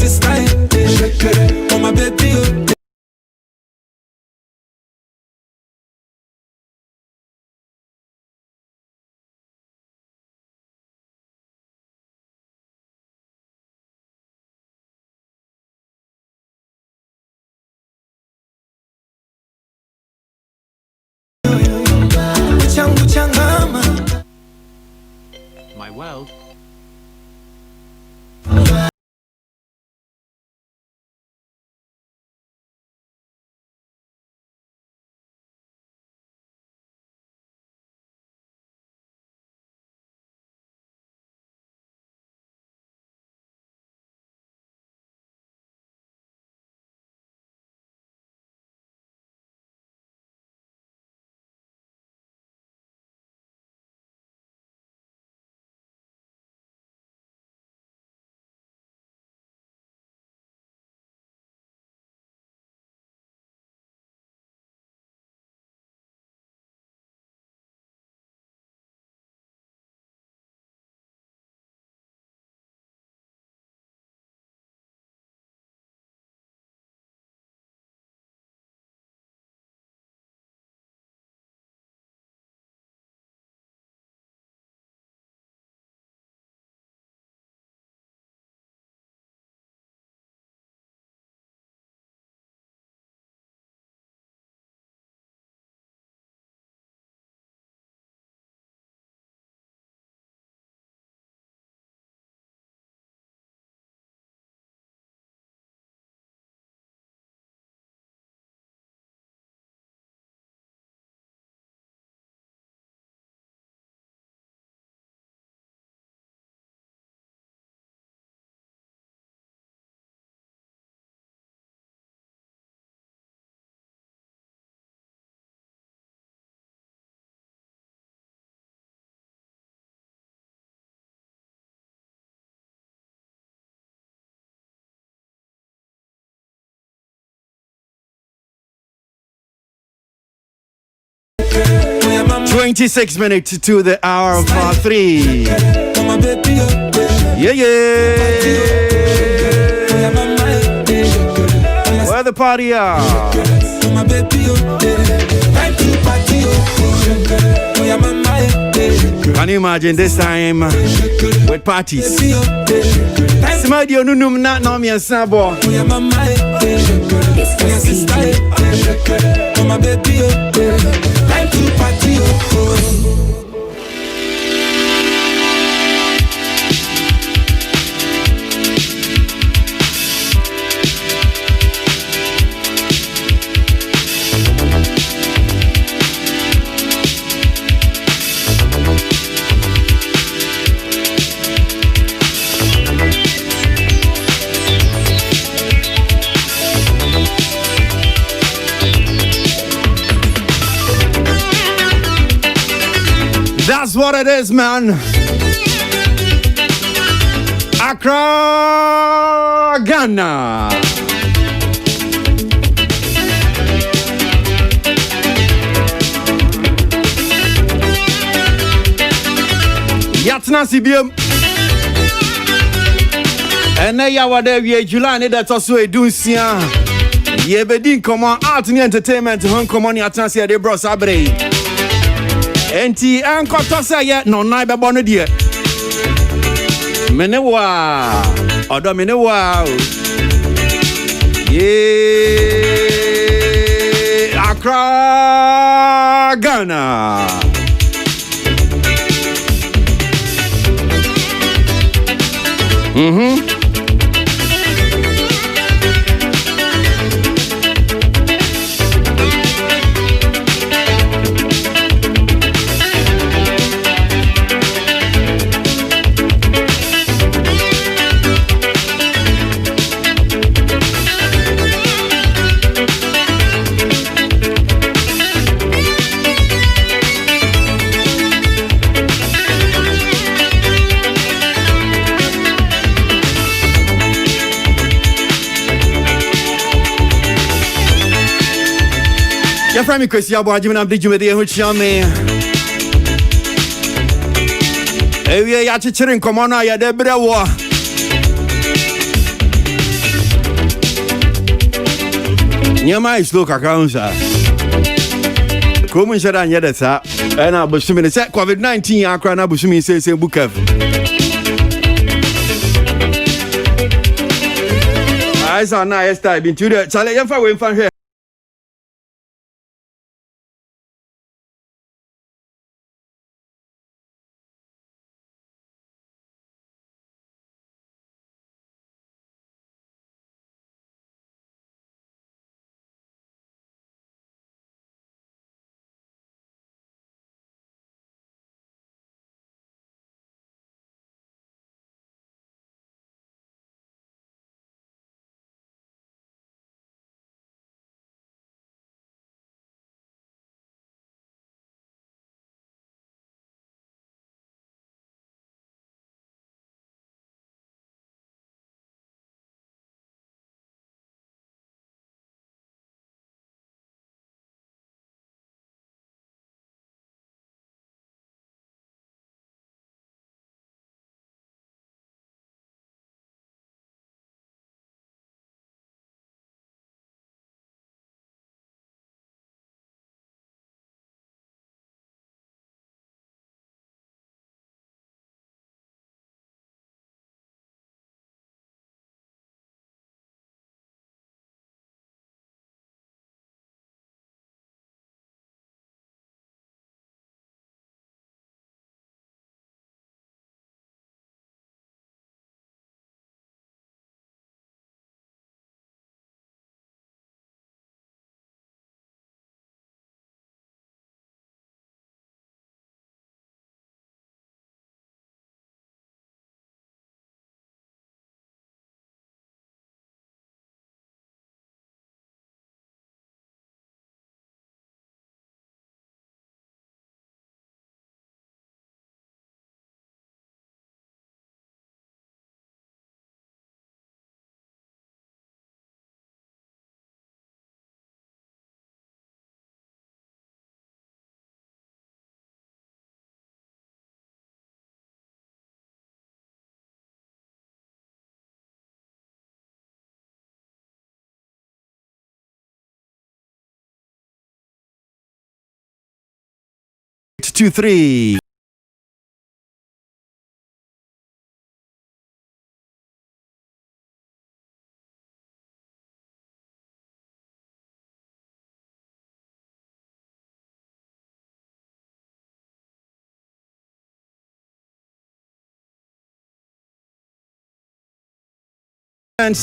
Oh my baby, my world. mama. 26 minutes to the hour of 3. Oh my baby, Yeah, yeah. Where the party are? oh my baby, time to party, oh yeah, mama. Can you imagine this time with parties? Somebody on Nunum not know me and Sabo. Oh yeah, mama. Oh yeah, sister. Oh my baby, time to party, oh. That's what it is, man. Accra, Ghana. Yatna CBM. And now you are there, we July, that's also a dunsia. Ye bedin come art and entertainment, Hong Kong, Yatna, de bros abre. Enti anko tosa ye no na be bono die menewa odo menewa ye Accra Ghana. Your friend me Chris Yabo Jimmy Abdi Jimmy who chame. Ewie ya chichirin komo na ya debrewo. Nyama is low kakansa. Come and shut down yet, sir. And I was assuming the COVID-19. I cried. I was assuming say book of. I saw nice time into the Charlie. If I went from here. Two, three. And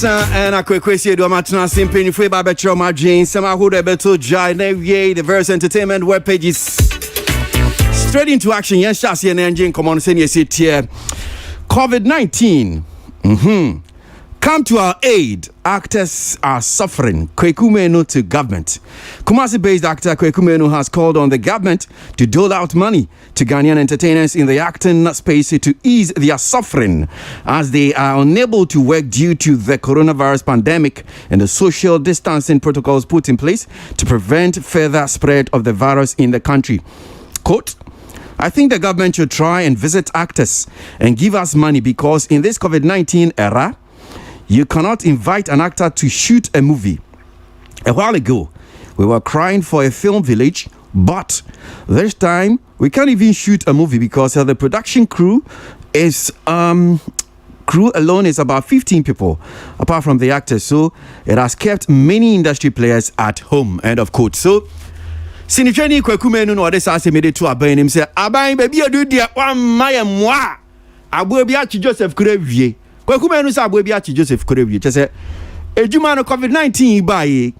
a quick question do matna simply free by betro my jeans some who the better join the verse entertainment web pages straight into action. Yes, chassis and engine come on send you sit here. COVID-19 come to our aid. Actors are suffering. Kweku Menu to government. Kumasi-based actor Kweku Menu has called on the government to dole out money to Ghanaian entertainers in the acting space to ease their suffering as they are unable to work due to the coronavirus pandemic and the social distancing protocols put in place to prevent further spread of the virus in the country. Quote, I think the government should try and visit actors and give us money because in this COVID-19 era, you cannot invite an actor to shoot a movie. A while ago, we were crying for a film village, but this time we can't even shoot a movie because the production crew is crew alone is about 15 people, apart from the actors. So it has kept many industry players at home. End of quote. So Sinichani Kweku Menu no ade sa se mede to aban him say aban baby adu dia wan maye mwa abo bi achi Joseph Kurewie Kweku Menu say abo bi achi Joseph Kurewie che say ejuma no COVID-19 ba ye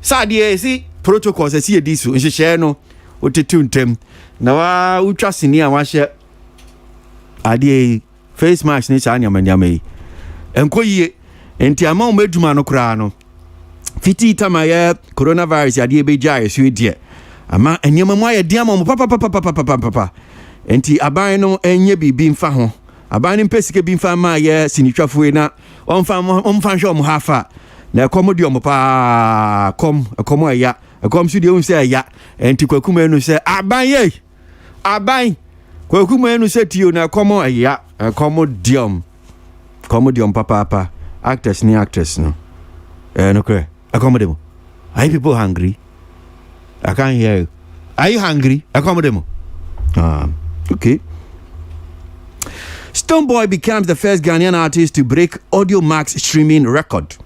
sa de si protocols se ye disu nhihye no otetu ntem na wa utwa sini a wa hye ade face mask ni sa nyamanyama yi enkoyie enti ama o meduma no kra no fiti tamaya coronavirus ade be jaa esu die ama enyema mu aye dia mo papa enti aban no enye bibi mfa ho aban no mpesike bi mfa ma ye sinitwafo na omfa hwe om hafa na komodi om pa kom aya kom su de unse aya enti Kweku Menu se aban ye aban Kweku Menu se tio na komo aya komodium papa actors no no kre Accommodate. Are you people hungry? I can't hear you. Are you hungry? Accommodate. Okay. Stonebwoy becomes the first Ghanaian artist to break Audio Max streaming record.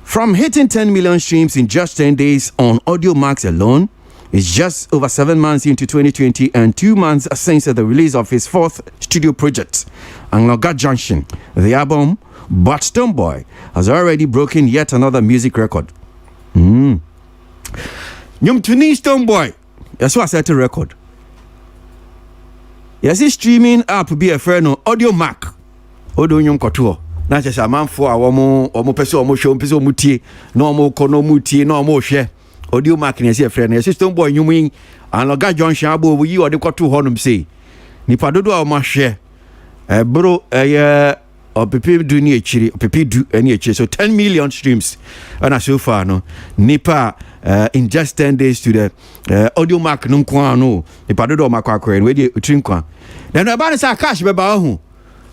From hitting 10 million streams in just 10 days on Audio Max alone, it's just over 7 months into 2020 and 2 months since the release of his fourth studio project, Angloga Junction, the album. But Stonebwoy has already broken yet another music record. Nyum Tuni Stonebwoy. That's what I said to record. Yes, this streaming app be a friend of Audio Mac. Odo nyum kotuo. Na just a man for omo person omo show person mutie. No omo kono mutie no omo share. Audio Mac na say friend. Yes, Stonebwoy nyum and Angloga Junction abo we yi ode kotu honum say. Nipa dodo a omo share. Bro or people do ni echiri people do any echiri so 10 million streams and so far no nipa in just 10 days to the Audio Mac no kwa no nipa do do makwa kwen we dey utrim kwa then about say cash be ba ho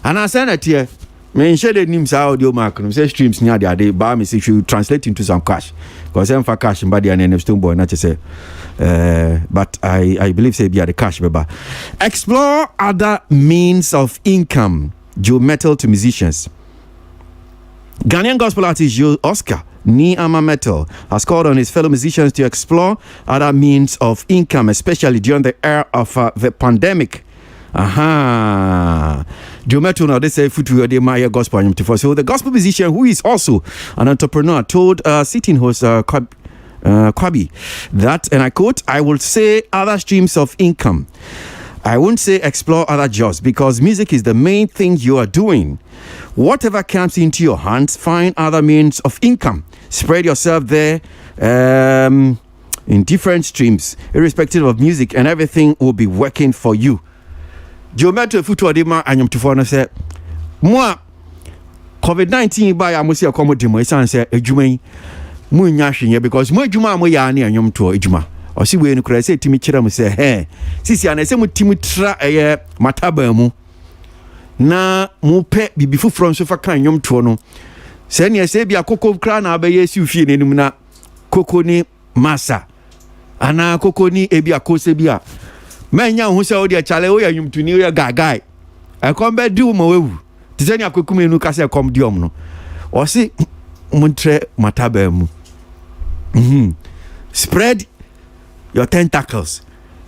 and I say na tie me share the names Audio Mac no say streams near dey ba me say should translate into some cash because em for cash mbadi and Stonebwoy na say but I believe say be the cash be ba. Explore other means of income. Joe Metal to musicians. Ghanaian gospel artist Joe Oscar Niama Metal has called on his fellow musicians to explore other means of income, especially during the era of the pandemic. Joe Metal now they say futu de Maya gospel. So the gospel musician who is also an entrepreneur told sitting host Kwabi that, and I quote, "I will say other streams of income. I won't say explore other jobs because music is the main thing you are doing. Whatever comes into your hands, find other means of income. Spread yourself there in different streams, irrespective of music, and everything will be working for you." Joe Metal futu adema anyam tufo no say, "Moi COVID-19 by amusi akomodimo isan say edwuma mu nya hwenye because mo edwuma mo ya na anyam to edwuma." Osi we no kra say timi kira mu say sisi ana say mutimi tra mataba mu na mu pe bibi fufuro nso fa kan nyom to no say ne say bia kokko kra na abaye si ufie nenum na kokko ni masa ana kokko ni ebi akose bia manya ho say odi chale wo ya nyumtuni wo ya gagai akombe di mo wewu tizani akokume nu ka say kom diom no osi muntre mataba mu spread your tentacles.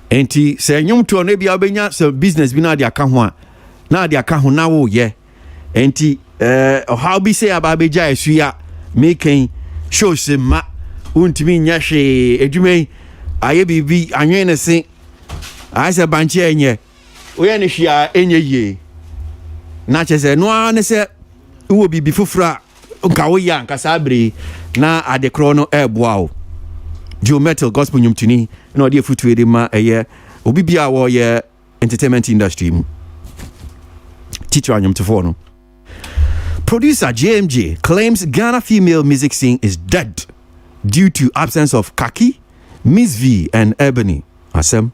Enti say nyum to no bia obenya so business bi na dia ka ho a na dia ka ho na wo ye. Enti how be say aba beja esua making show se ma untimi nya hwe edwuma aye bibi anwen ne se I say banche enye oye ne hwia enye ye na che say no an se wo bibi fufura nka wo ya nka sabre na adekro no eboa. Joe Metal gospel nyumtuni no dey futu ede ma obi bia wo ye entertainment industry mu teacher anyumtofo no. Producer JMJ claims Ghana female music scene is dead due to absence of Kaki, Miss V and Ebony. Asem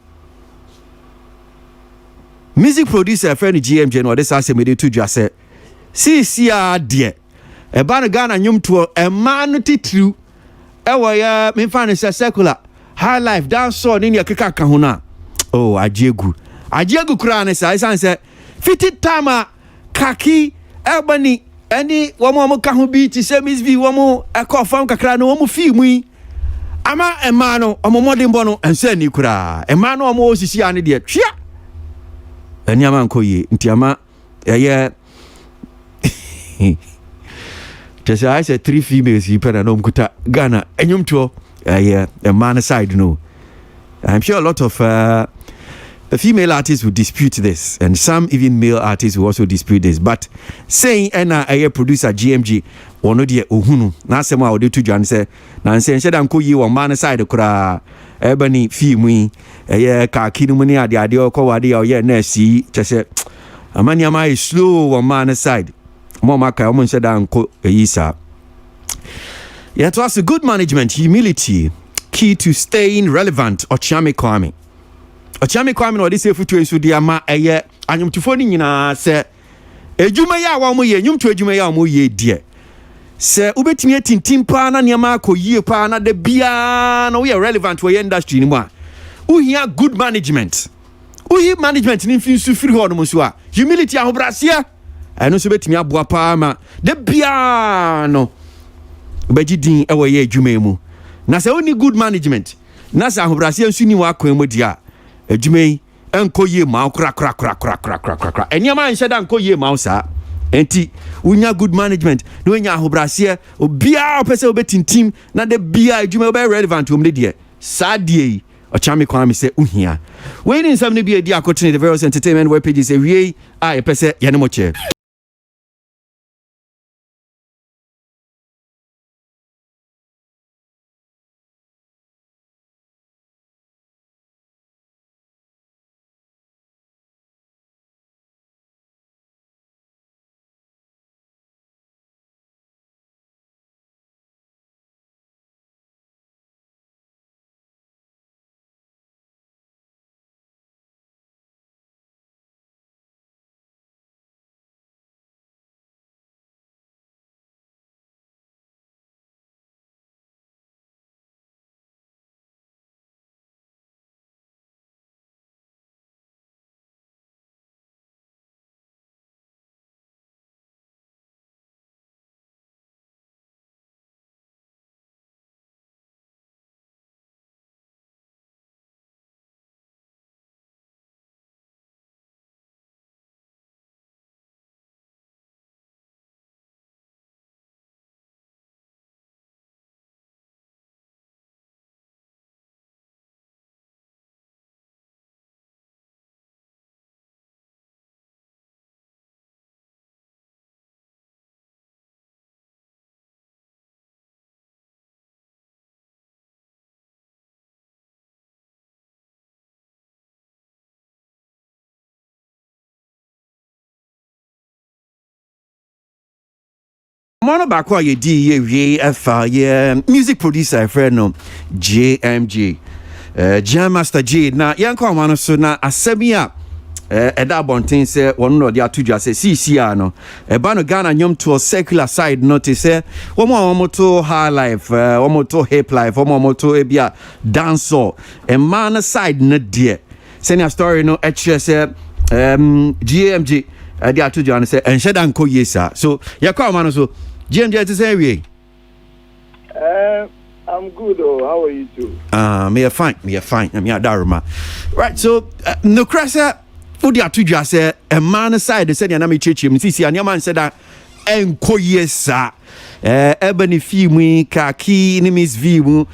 music producer friend JMJ no this asem we dey to just say see de e ba Ghana nyumto e man titru ewa ya me fan say secular high life dance so ni akeka ka ho na oh ajiegu kura ne say say fiti tama Kaki Ebony any womo ka ho bi ti say Miss V womo e ko fam kakra no womo fi mu ama ema no omomode mbo no ense ni kura ema no omo osisi ane de twia eni ama nkoye nti ama eye just I said 3 females you put no mkuta Ghana enyum to a man side no. I'm sure a lot of female artists will dispute this and some even male artists will also dispute this, but saying a producer GMG ono de ohunu na asem a ode to Jan say na say sheda nko yi wo man side kura Ebony film Kaki no muni ade okọ wade ya na si chese amani ama is slow on man side. Momaka omo sheda nko yisa. Yeah, it was a good management, humility, key to staying relevant. Ochame Kwame no dey say futu ensu dia ma anyumtufo ni nyina se ejuma ya wa mo ye nyumtu ejuma ya mo ye die se ubetimi atintim pa na niama akoyie pa na de bia na we relevant for your industry ni mu a uhia good management uhi management ni mfinsu firi ho no so a humility ahobrasea eno so betimi aboa pa ma de bia no ubegidin ewo ye adwuma mu na se oni good management na se ahobrasea nsu ni wa kwan mu dia adwuma yi enkoyie ma kra eniama nhyeda enkoyie ma sa enti unya good management no nya ahobrasea obia opese obetintim na de bia adwuma be relevant omle de sadie Ochami Kwame say uhia. Waiting some to be a dia the various entertainment web pages say we I pese yanemoche. Mono bakwa ye di ye we afa ye music producer friend no JMG Jam Master J na yanko mano so na asabia eda bonten se wonu no de atudwa se CCR no ba no Ghana nyom to secular side no te se womo to high life womo to hip life womo to ebia dancehall man side na de send a story no se GMG de atudwa no se enheda nko yesa so yakwa mano so GMG to say we I'm good. How are you too? Me are fine. I'm here, Daruma. Right. So no crasa. Udi atudwa say a man side said na me chechi me sisi anya man said that enkoyesa ebony fimu kaki ni miss vimu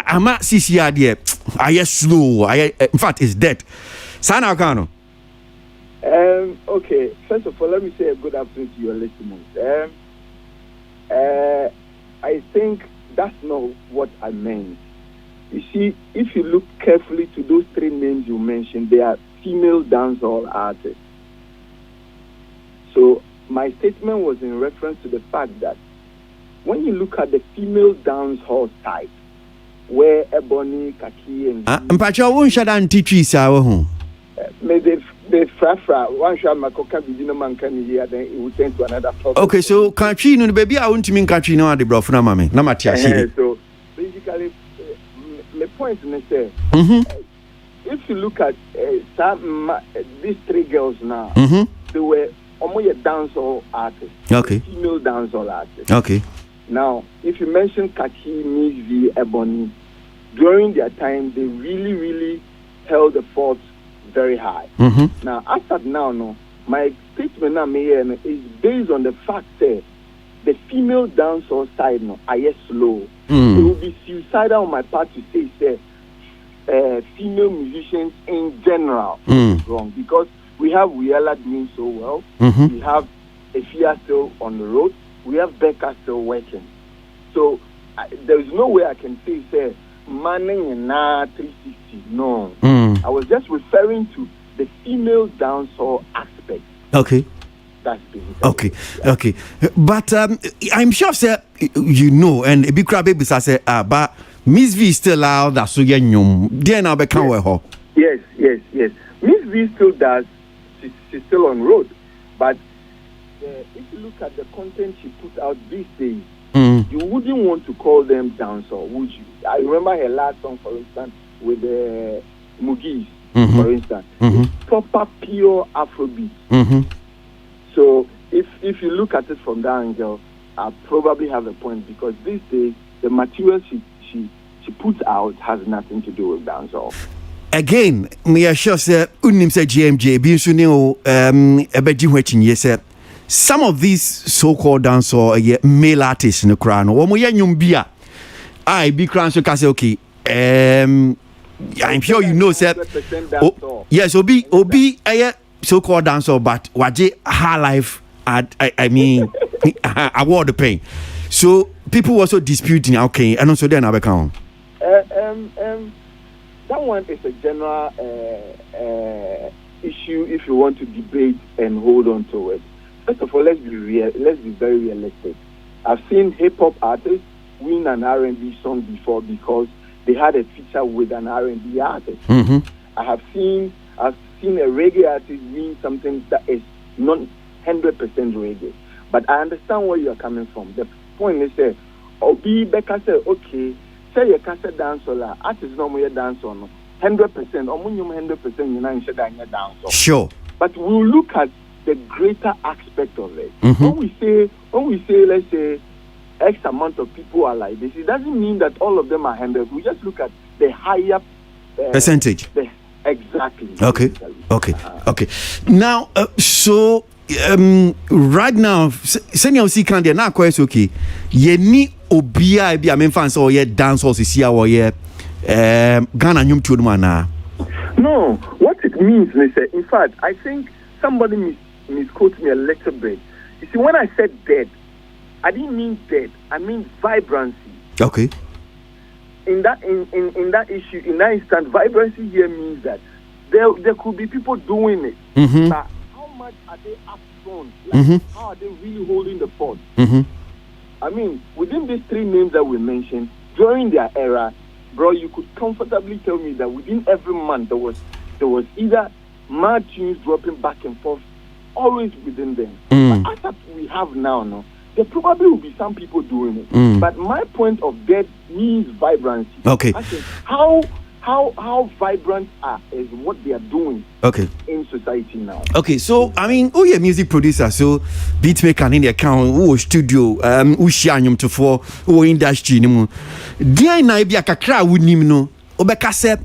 ama sisi ade aye slow in fact it's dead. Sana kano. Okay. First of all, let me say a good afternoon to your listeners. I think that's not what I meant. You see, if you look carefully to those three names you mentioned, they are female dancehall artists. So my statement was in reference to the fact that when you look at the female dancehall side, where Ebony, Kaki, and Mpacha won shadan teachi sawo ho. May the frafra one shot makoka bidino man can here, then it will turn to another problem. Okay, so country no baby I want to mean country no ade bro na mame na matia shiri. So basically my point is say if you look at these three girls now, they were almost a dancehall artist. Okay. Female dancehall artist. Okay. Now, if you mention Kaki, Miss V, Ebony, during their time, they really held the fort very high. Now, after now, my statement now is based on the fact that the female dancehall side are slow. It will be suicidal on my part to say female musicians in general is wrong, because we have Wiela doing so well. We have Efia still on the road. We have Becca still working. So there is no way I can say manning in 360. No. I was just referring to the female dancehall aspect. Okay. That's basically okay. But I'm sure, sir, you know, and a big crab baby say, but Miss V still out that so young. Then I'll be can't her. Yes. Miss V still does. She's still on road. But if you look at the content she put out these days, you wouldn't want to call them dancehall, would you? I remember her last song, for instance, with the Mugis, for instance. It's proper, pure Afrobeat. So if you look at it from that angle, I probably have a point, because these days the material she puts out has nothing to do with dancehall. Again, me are sure say unim say GMJ bi so ne o ebeji ho achinye say some of these so-called dancehall male artists in the crown wo mo ye nyum bia I be crown so ka say okay I'm sure you know say yes obi so-called dancehall but waje high life I mean award the pain, so people also disputing okay and also then abeka that one is a general issue if you want to debate and hold on to it. First of all, let's be very realistic. I've seen hip-hop artists win an R&B song before because they had a feature with an R&B artist. I've seen a reggae artist win something that is not 100% reggae. But I understand where you are coming from. The point is that Obi Becca said, okay, say you can say dance or artists no more dance on 100% or 100% you know should dance. Sure. But we'll look at the greater aspect of it. When we say let's say X amount of people are like this, it doesn't mean that all of them are 100. We just look at the higher percentage. Exactly. Okay. Now, so right now, senior see can there now quite okay. Ye ni obia bi amen fans or ye dance or see or ye Ghana nyum tu na. No, what it means is in fact, I think somebody misquoted me a little bit. You see, when I said dead, I didn't mean dead. I mean vibrancy. Okay. In that issue, in that instant, vibrancy here means that there could be people doing it. But how much are they up front? Like, how are they really holding the fort? I mean, within these three names that we mentioned, during their era, bro, you could comfortably tell me that within every month there was either mad tunes dropping back and forth, always within them. But as we have now, there probably will be some people doing it. But my point of dead means vibrancy. Okay. I think how vibrant is what they are doing in society now. Okay, so I mean, who your music producer, so beat maker in the account, who studio, who shanyum to for, who industry, no. Dia na bi akakra wunim no, obeka se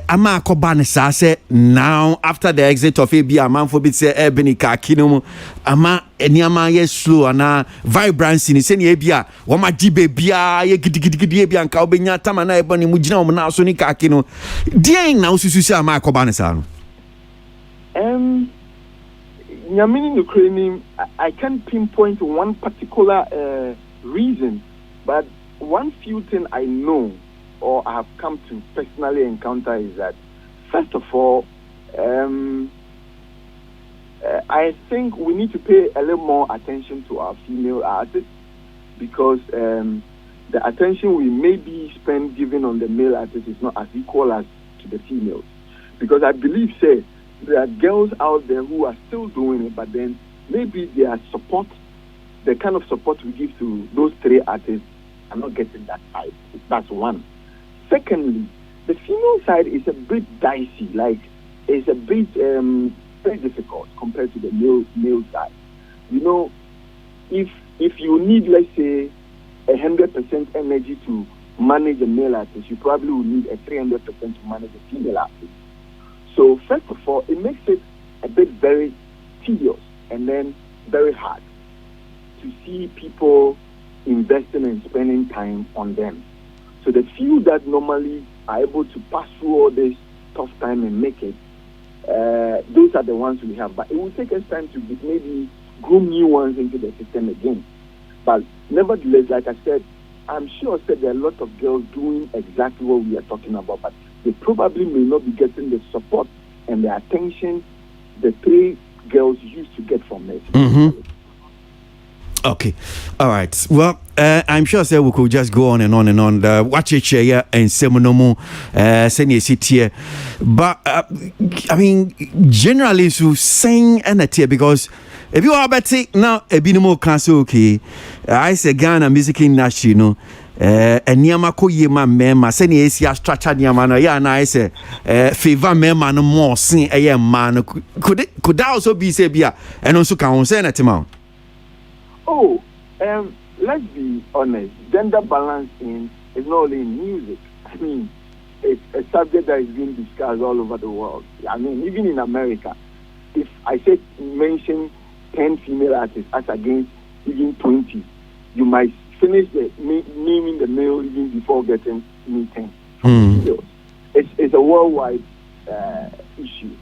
ama akoba ne sa se now after the exit of AB amanfo bit say ebenika kinum ama eniama ye slow ana vibrancy ni se ne ebia wo ma gibe bia ye gidigidi ebia nka obenya tama na eboni mu gina wo na so ni ka kinu dia na ususu se ama akoba ne sa no nyamini Ukraine, I can't pinpoint one particular reason, but one few thing I know or I have come to personally encounter is that, first of all, I think we need to pay a little more attention to our female artists, because the attention we maybe spend giving on the male artists is not as equal as to the females. Because I believe, say, there are girls out there who are still doing it, but then maybe their support, the kind of support we give to those three artists, are not getting that side. That's one. Secondly, the female side is a bit dicey, like it's a bit very difficult compared to the male side. You know, if you need, let's say, 100% energy to manage a male artist, you probably will need a 300% to manage a female artist. So first of all, it makes it a bit very tedious and then very hard to see people investing and spending time on them. So the few that normally are able to pass through all this tough time and make it, those are the ones we have. But it will take us time to maybe groom new ones into the system again. But nevertheless, like I said, I'm sure there are a lot of girls doing exactly what we are talking about, but they probably may not be getting the support and the attention the three girls used to get from it. Okay, all right. Well, I'm sure we could just go on and on and on. Watch it here and Semonomo, senior city here. But I mean, generally, so saying and because If you are better now, a bit more cancel, okay. I say Ghana music industry, you know. And Yamako Yema Mema, sending Asia structure Yamana, yeah, and I say, favor Mema no more sing a man. Could that also be Sabia and also can send it to Oh, let's be honest. Gender balancing is not only in music. I mean, it's a subject that is being discussed all over the world. I mean, even in America, if I say mention 10 female artists as against even 20, you might finish naming the male even before getting me 10. It's a worldwide issue.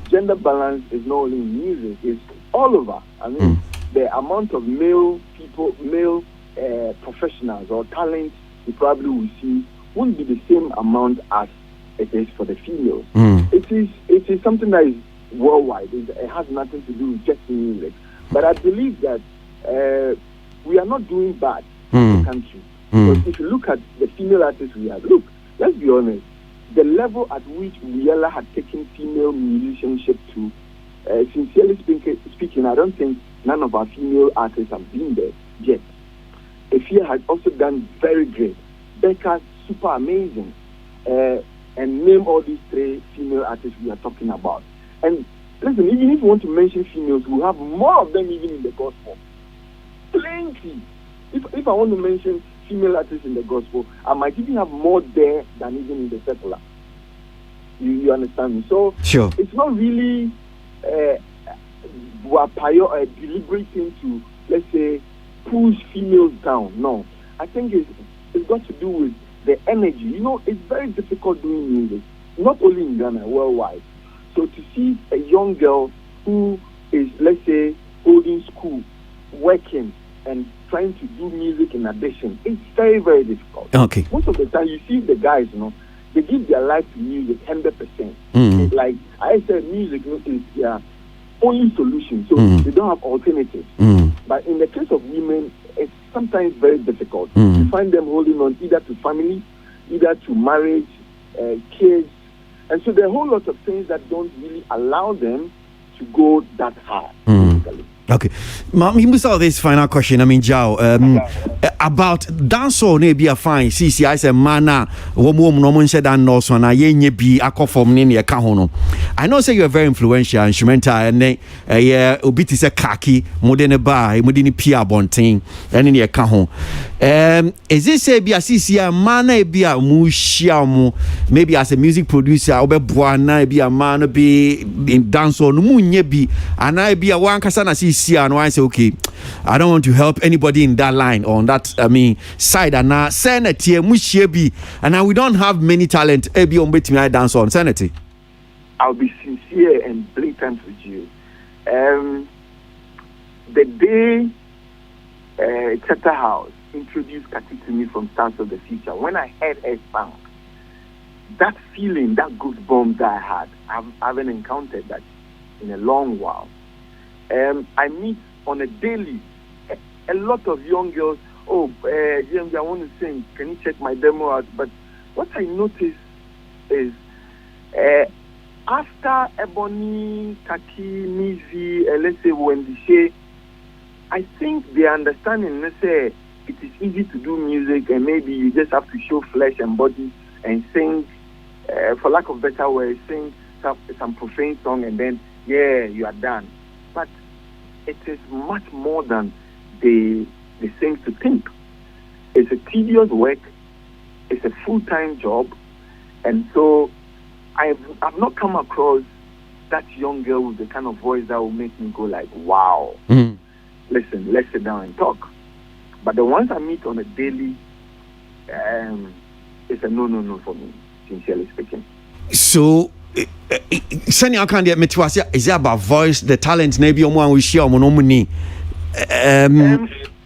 Gender balance is not only in music, it's all over. I mean, the amount of male professionals or talents you probably will see won't be the same amount as it is for the females. It is something that is worldwide. It has nothing to do with just music. But I believe that we are not doing bad in the country. Because if you look at the female artists we have, let's be honest, the level at which Riella had taken female musicianship to, sincerely speaking, I don't think none of our female artists have been there yet. Efia has also done very great. Becca, super amazing. And name all these 3 female artists we are talking about. And listen, even if you want to mention females, we have more of them even in the gospel. Plenty. If I want to mention female artists in the gospel, I might even have more there than even in the secular. You understand me? So sure. It's not really a deliberate thing to, let's say, push females down. No. I think it's got to do with the energy. You know, it's very difficult doing music, not only in Ghana, worldwide. So to see a young girl who is, let's say, holding school, working, and trying to do music in addition, it's very, very difficult. Okay. Most of the time, you see the guys, they give their life to music 100%. Like I said, music is their only solution, so they don't have alternatives. But in the case of women, it's sometimes very difficult. You find them holding on either to family, either to marriage, kids. And so there are a whole lot of things that don't really allow them to go that high. Basically. Okay. Mom, you must have this final question. I mean, Jao, about dancehall, maybe a fine. See, I said, mana, woman, no one said, and no son, I ain't be a conform in your cahono. I know, say you're very influential, instrumental, and obit is a khaki, modern bar, modern Pia Bonting, and in your cahon. Is this say be a CC, mana be a mushiamo, maybe as a music producer, or buana be a man be in dancehall, no moon be, and I be a one casana CC. And I say, okay, I don't want to help anybody in that line or on that side. And now Senate here, Mushebi, and now we don't have many talent. Ebi on betting I dance on Senate. I'll be sincere and blatant with you. The day Chata House introduced Kati to me from Stars of the Future, when I heard her sound, that feeling, that goosebumps that I had, I haven't encountered that in a long while. I meet on a daily a lot of young girls. Oh, James, I want to sing. Can you check my demo out? But what I noticed is after Ebony, Kaki, Nizi, let's say Wendy Shea, I think they understanding, let's say, it is easy to do music and maybe you just have to show flesh and body and sing, for lack of better words, sing some profane song and then, yeah, you are done. But it is much more than they seem to think. It's a tedious work. It's a full-time job. And so I've not come across that young girl with the kind of voice that will make me go like, wow. Listen, let's sit down and talk. But the ones I meet on a daily, it's a no for me, sincerely speaking. So, Sanya can get me to ask, is it about voice, the talent, maybe one we share on money?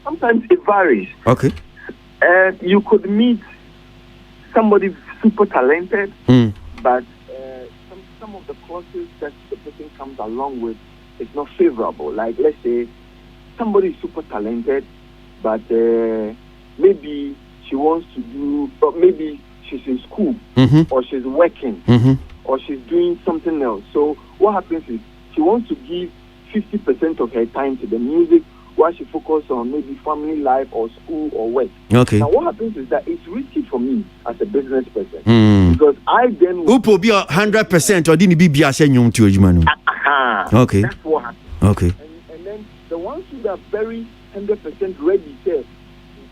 Sometimes it varies. Okay. You could meet somebody super talented, but some of the courses that the person comes along with is not favorable. Like, let's say somebody is super talented, but maybe she wants to do, or maybe she's in school, or she's working, or she's doing something else. So what happens is she wants to give 50% of her time to the music, while she focuses on maybe family life or school or work. Okay. Now, what happens is that it's risky for me as a business person because I then. Who will be 100% or didn't be a senior to you? Okay. That's what happens. Okay. And then the ones who are very 100% ready, say,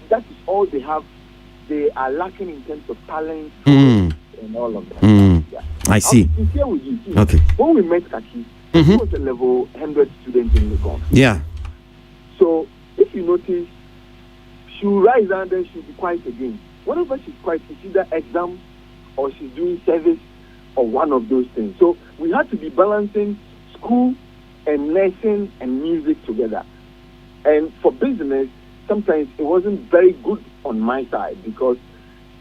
that is all they have. They are lacking in terms of talent and all of that. Yeah. I see. I'll be sincere with you. Okay. When we met Kaki, he was a level 100 student in Legon. Yeah. So if you notice, she will rise and then she'll be quiet again. Whenever she's quiet, it's either exam or she's doing service or one of those things. So we had to be balancing school and nursing and music together. And for business, sometimes it wasn't very good on my side because,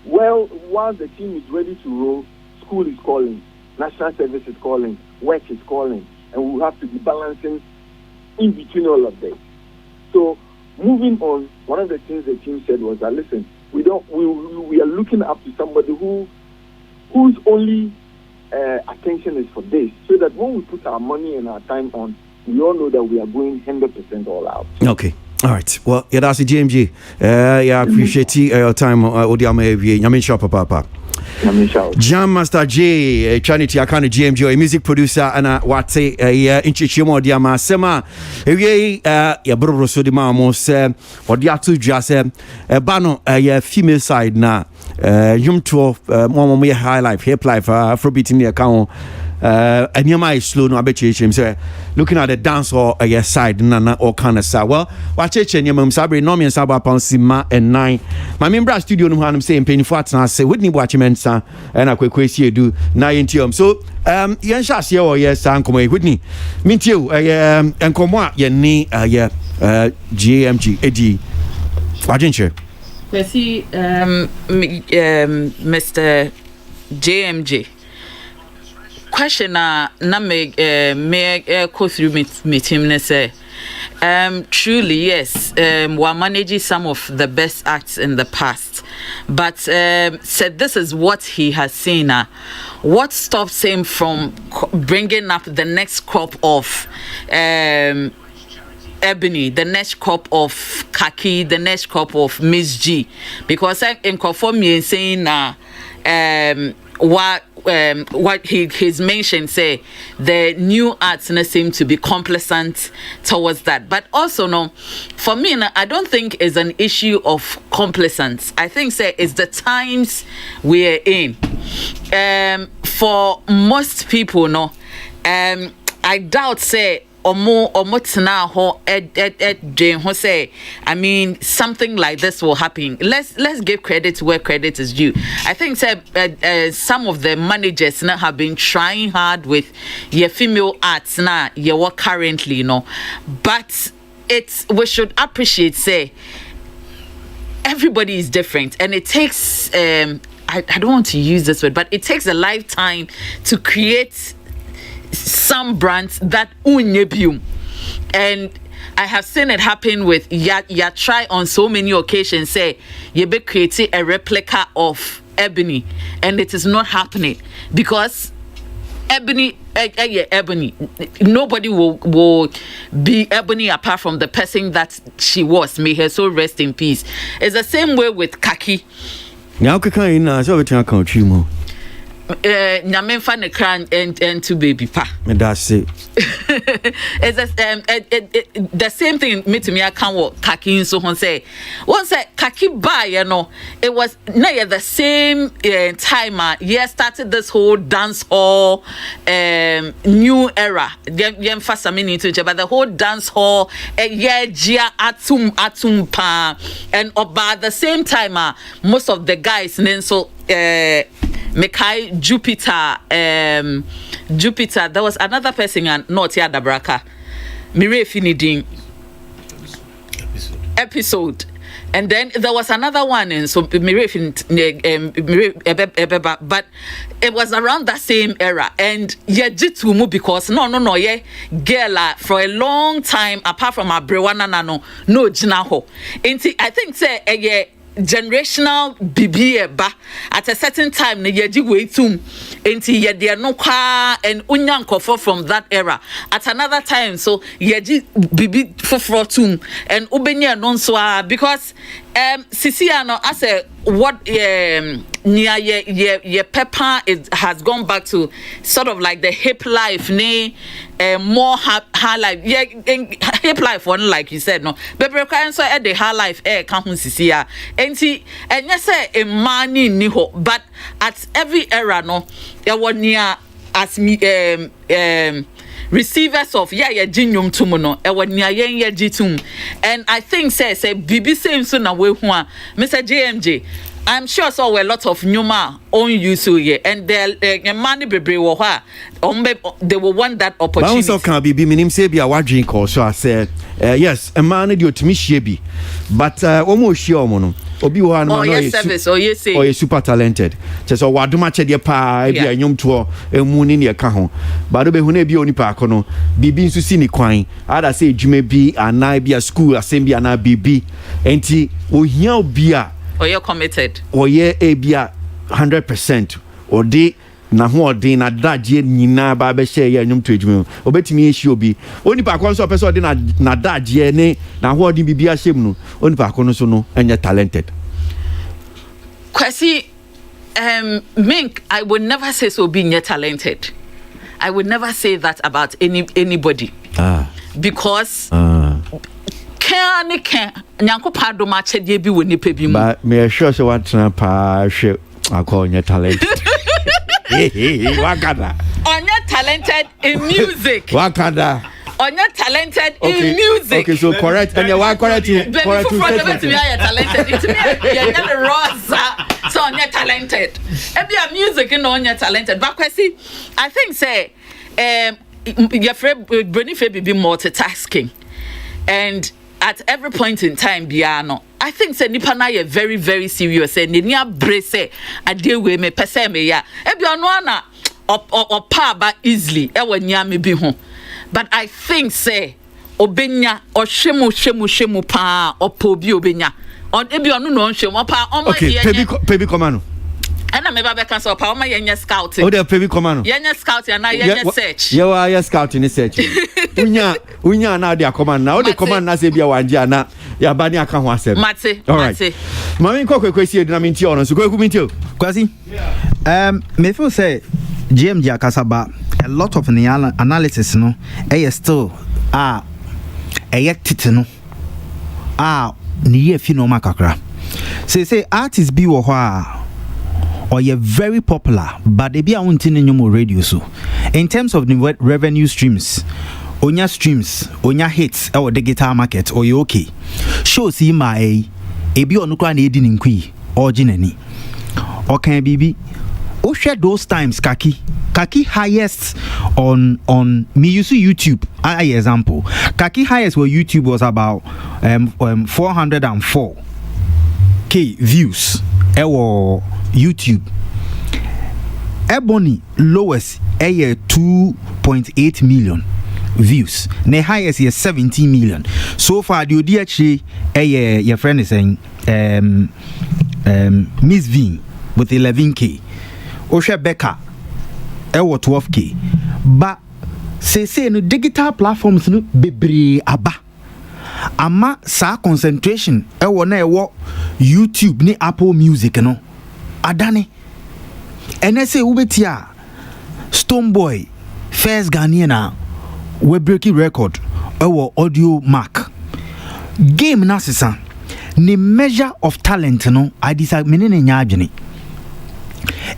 well, while the team is ready to roll, school is calling, national service is calling, work is calling, and we have to be balancing in between all of this. So moving on, one of the things the team said was that, listen, we are looking up to somebody whose only attention is for this, so that when we put our money and our time on, we all know that we are going 100% all out. Okay. All right. Well, yeah, that's the GMG. Yeah, I appreciate your time. Yamin Shop, Papa. Jam Master J, Trinity, I kind of GMG, a music producer, and what say, in Chichimo, Diama, Sema, ya bro, so the mamos, or the atu just a bano, a female side now, Yum 12, Mama, high life, hip life, Afrobeat in the account. And you might slow no bet him say looking at the dance or a side nana or kind of sa well watch it and your mum sabre no mean saba upon sima and 9 my member studio no I'm saying penny fat and I say Whitney watch mensa and I quick do 9 so yen shas ye or yes and come Whitney meet you and come what ye ni GMG edi watching see Mr. JMG question na me go through meet him say truly yes we're managing some of the best acts in the past but said this is what he has seen what stops him from bringing up the next crop of Ebony, the next crop of Kaki, the next crop of Miss G, because in conform me saying what he's mentioned say the new arts seem to be complacent towards that, but also no, for me I don't think it's an issue of complacence. I think say it's the times we're in. For most people no, I doubt say or tena ho ho say I mean something like this will happen. Let's give credit where credit is due. I think some of the managers now have been trying hard with your female arts now you work currently but we should appreciate say everybody is different and it takes I don't want to use this word but it takes a lifetime to create some brands that unyebium, and I have seen it happen with ya try on so many occasions say you be creating a replica of Ebony and it is not happening because Ebony nobody will be Ebony apart from the person that she was. May her soul rest in peace. It's the same way with Kaki. Now can so we can count you more. Nyamen fa ne kran and to baby pa. That's it. It's the same thing me to me I can't Kaki so hon say. Once Kaki ba it was the same time yeah started this whole dance hall new era. Yem fa some into but the whole dance hall yeah jia atum pa and about the same time most of the guys then so Mekai Jupiter there was another person and not here Dabraka Mire Finidin episode and then there was another one and so Mire but it was around that same era and yeah jitumu because no yeah girl for a long time apart from Abrewana no jinaho I think say yeah generational bibi eba at a certain time na yeji weitum enti ye de no kwa and unya nkofo from that era at another time so yeji bibi foforo tum and ubenya no so because Sisia no as a what near ye pepper it has gone back to sort of like the hip life more high life hip life one like you said no but so at the high life can Sisia and yes say a money ni ho but at every era no there was near as me receivers of jinyum tumuno e wania yen jitum and I think say bibi same so na we ho a Mr. JMJ I'm sure so a lot of nyuma on you so here and there money bebre wo ha they will want that opportunity. But also can be minim say be a wadrin call so I said yes a man dey otimi hie bi but omo hie omo no obi wo an man service or yes say or you super talented just so wadoma chede pa e bia nyom to emu ni ne ka ho but do be hu na bi oni pa akono bibi nsu si ni kwan ada say edwuma bi ana bia school assembly ana bibi enti ohia obi a or you committed or ye ebia 100% or de na ho ode na daje nyina ba be share ye nyum to edwuma obetimi ehie obi oni pa kon so person ode na daje ne na ho ode bibia hyem no oni pa kon so no enye talented Kwesi Mink I would never say so being talented. I would never say that about anybody because can nyankopa do ma chede bi woni pa bi mu but me sure say what pa hwe akonya talented wakada onya talented in music wakada onya talented in music okay so correct and you correct to be talented it me you get rosa so onya talented e be a music no onya talented but Kwesi I think say your friend Benife be multitasking and at every point in time biano I think say nipa na ye very very serious say ne nia brace ade we me pese me ya e bi ono ana opa ba easily e wanya me bi ho but I think say obenya ohwemu pa opo bi obenya on e bi ono no nhwemu pa o ma ye pebi komano ana me ba be kan so pa o ma ye scouting o de pebi komano ye scouting na ye search ye wa ye scouting ni search unya na de command na o de command na se bia wanje ana ya ba ni aka ho asem mate mami Kwesi na minti ono so Kwaku minti o Kwasi me feel say GMG akasaba a lot of analysis no still tite no ni ye fi no makakra say artists bi wo ho or you're very popular but they be a won't in your radio so in terms of the revenue streams onya hits or the guitar market or you okay show see my e bi onukra na edi nkui originally okay bibi o share those times kaki highest on me use YouTube example kaki highest where YouTube was about 404k views YouTube. Ebony lowest 2.8 million views. The highest is 17 million. So far the ODH your friend is saying Miss V with 11k. Osha Becca 12k. But say no digital platforms no bebre aba. Ama sa concentration na YouTube ni Apple Music no. Adani NSA ubetia Stoneboy first Ghanaian we breaking record our audio mark game nasisa ni measure of talent no I decide menene nyajeni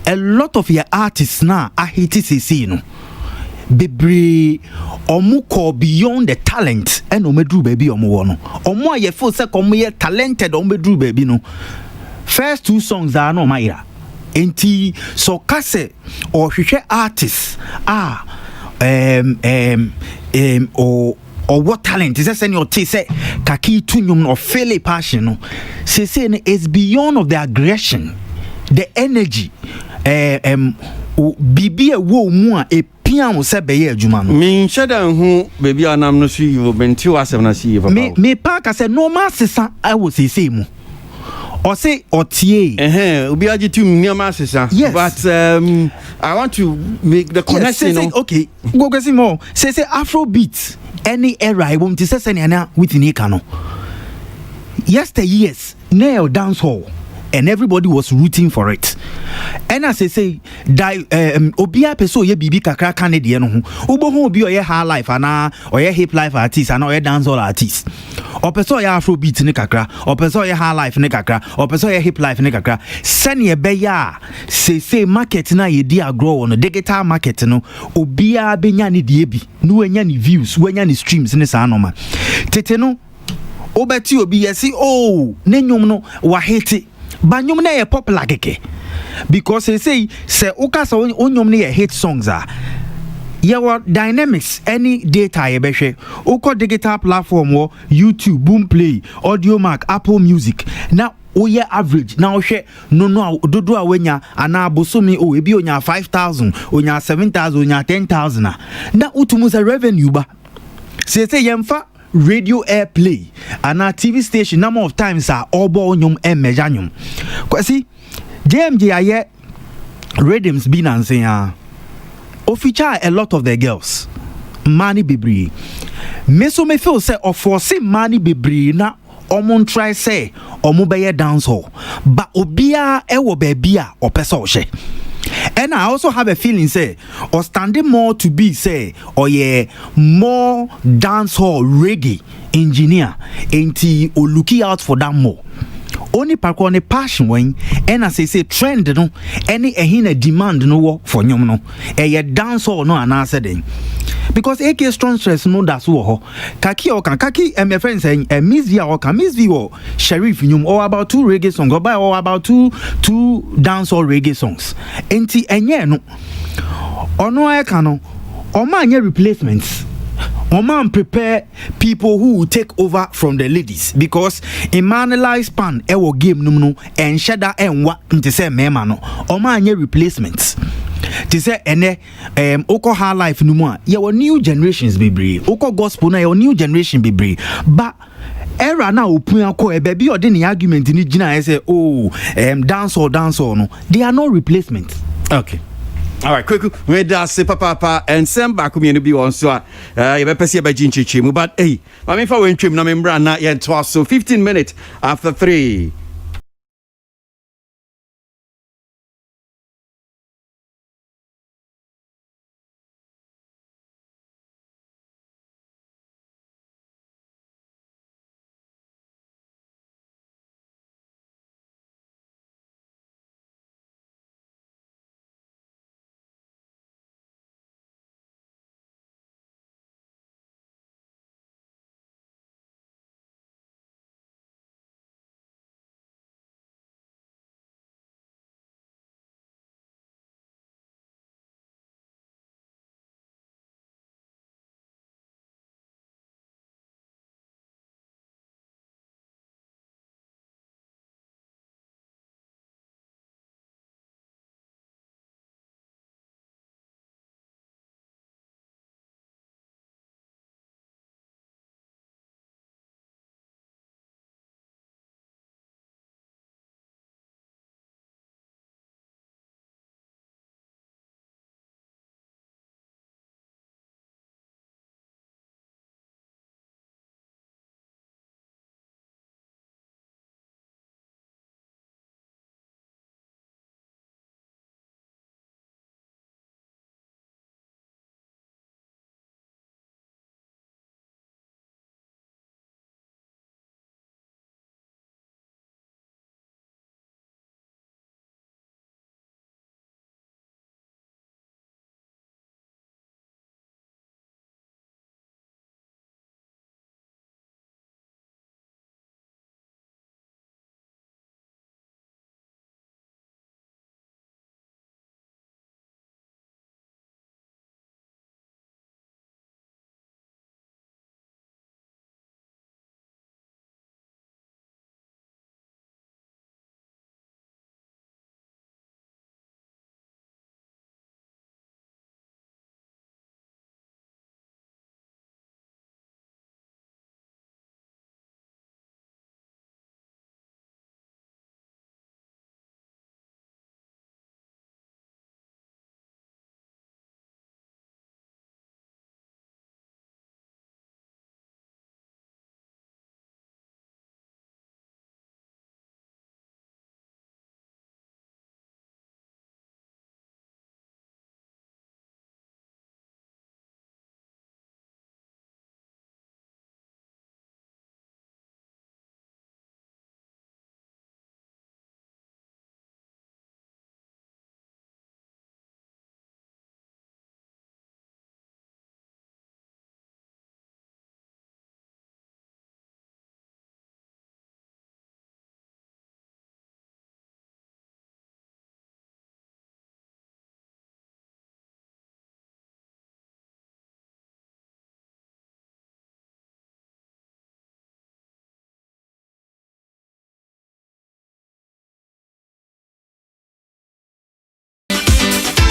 a lot of your artists na ahiti sisi no bebre omu ko beyond the talent and omedru baby omu wono omu aye feel say komu ye talented omedru baby no first two songs are no maira enti so kase or hwehwe artists or what talent is say your say kaki tunyum or feel passion no say is beyond of the aggression the energy bibi wo mu a epian se be ye adwuma no me nhyeda hu baby anam no so you benti wasem na see me pa ka say normal sesa I will say mu or say or tie. Obi aji tu nyama sesa. Yes. But I want to make the connection. Yes, okay. Go get more. Say Afrobeat. Any era I want to say any with Nikano. Years, nail dance hall. And everybody was rooting for it. And as I say, obia peso ye bibi kakra Canadian no. Ubo ho obi oye high life ana oye hip life artist ana oye dancehall artist. O peso oye Afrobeat ne kakra, o peso oye high life ne kakra, o peso oye hip life ne kakra. Sene be ya say market na ye di agro no digital market no obia benya ne die bi. No enya ni views, wenya ni streams ne sa no ma. Tete no obeti obi yesi ne nyom no wa hate banyum na ye popular keke because they say ukasa onyom na ye hit songs your dynamics any data ye behwe uko digital platform wo YouTube Boomplay Audiomack Apple Music na oye average na ohwe no dodo a wenya ana abosomi ebi onya 5,000 onya 7,000 onya 10,000 na utumu za revenue ba say yemfa radio airplay and our TV station number of times are obo nyum and measure nyum. Kwasi JMJ aye rhythms been and saying feature a lot of the girls. Money Bibri. Me so me feel say or force money Bibri na omon try say omo beye dance hall. But obia ewo bebia or peso she. And I also have a feeling say or standing more to be say or more dancehall reggae engineer ain't or looking out for that more. Only park on a passion when and as I say trend no any a demand no for nyom no dancehall no an answer then. Because AK strong stress no that's wo kaki or kan kaki my friend saying Miss V or can Miss V or Sheriff nyum or about 2 reggae songs or about two dancehall reggae songs enti enye no ono I can o man replacements o man prepare people who will take over from the ladies because in man lifespan e wo game no and shada enwa nti say mema no o man replacements. To say ene oko high life no more your new generations be oko gospel na your new generation be but era na opun akọ e be or the argument ni gina say dance or no they are no replacement. Okay. All right, quick. We da se papa and send back me no bi won so you be pese ba ginchichi mu but hey, ma me fa we ntwem na me mbra na ye to so 15 minutes after 3.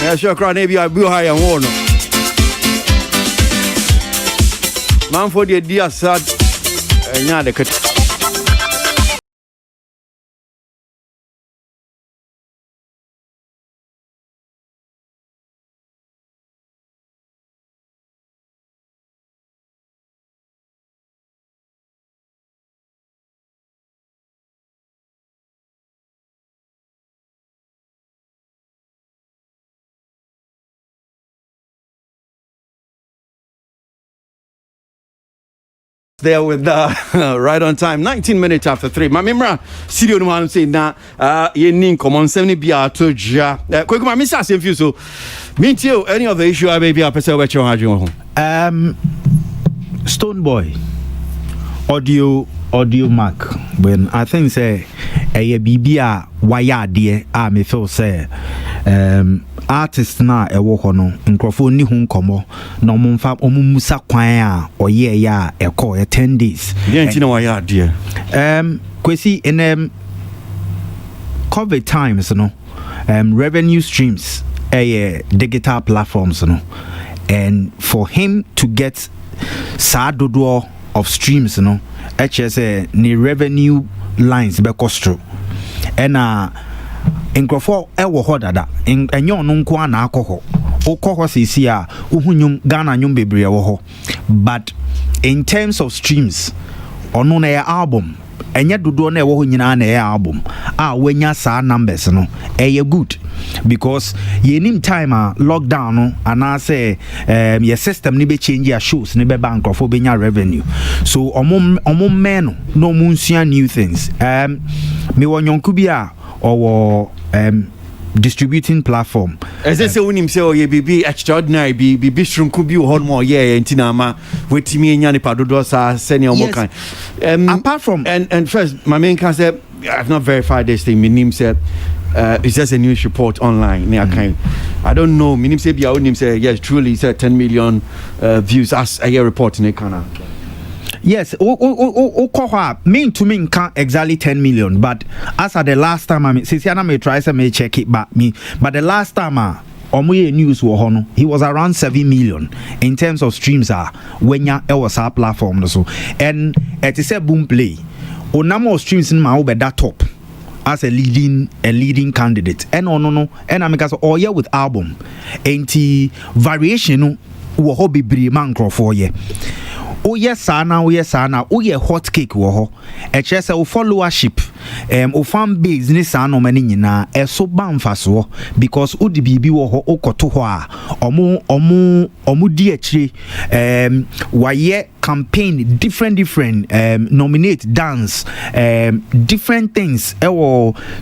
Yeah, sure, crowd, maybe I will hire one. Man for the dear sad. Yeah, the cut. There with right on time, 19 minutes after 3. My member, Sidio no one say na ye nin common 70 bia to ja. Quick my miss us if you so. Me too, any of the issue I baby a person what you have Stone Boy audio mark when I think say a bibia waya dear me feel say artist na e wo ho no nkrofo ni hu nkomo na omumfa omumusa kwan a oye ya e call 10 days yeah na waya dear kwesi in COVID times no revenue streams digital platforms no, and for him to get sadodo of streams no HS ni revenue lines be costro and nkrofo ewo ho dada enyo no nko ana akoho okoho sisi a uhunyum Ghana nyum bebre ewo ho, but in terms of streams ono na ya album enye dodo na ewo ho nyina na ya album a wenya sa numbers no good because yenim time a lockdown no ana say your system ni be change your shows ni be bank of obenya revenue so omo men no munsua new things me wonyonku bia or distributing platform as they say unim say oye bibi extraordinary bibi shrunku bi ho mo ye entina ma wetimi enya ni padodo sa senior mo kan apart from and first my main can say I've not verified this thing minim say it's just a news report online I don't know minim say bia unim say yes truly say 10 million views as a report in kana. Yes, mean to me can't exactly 10 million, but as at the last time I mean since I may try to may check it but the last time Omuye news he was around 7 million in terms of streams when ya was our platform so and it is a boom play o number of streams in my that top as a leading candidate and no and I make us all year with album and variation wo hobby bre man for ye. Oh yes sana oh yeah hot cake wo ho e che se o followership o fan base ni sa no mani nyina e so bamfa so because odi bibi wo ho okoto ho a omu di akire waye campaign different nominate dance different things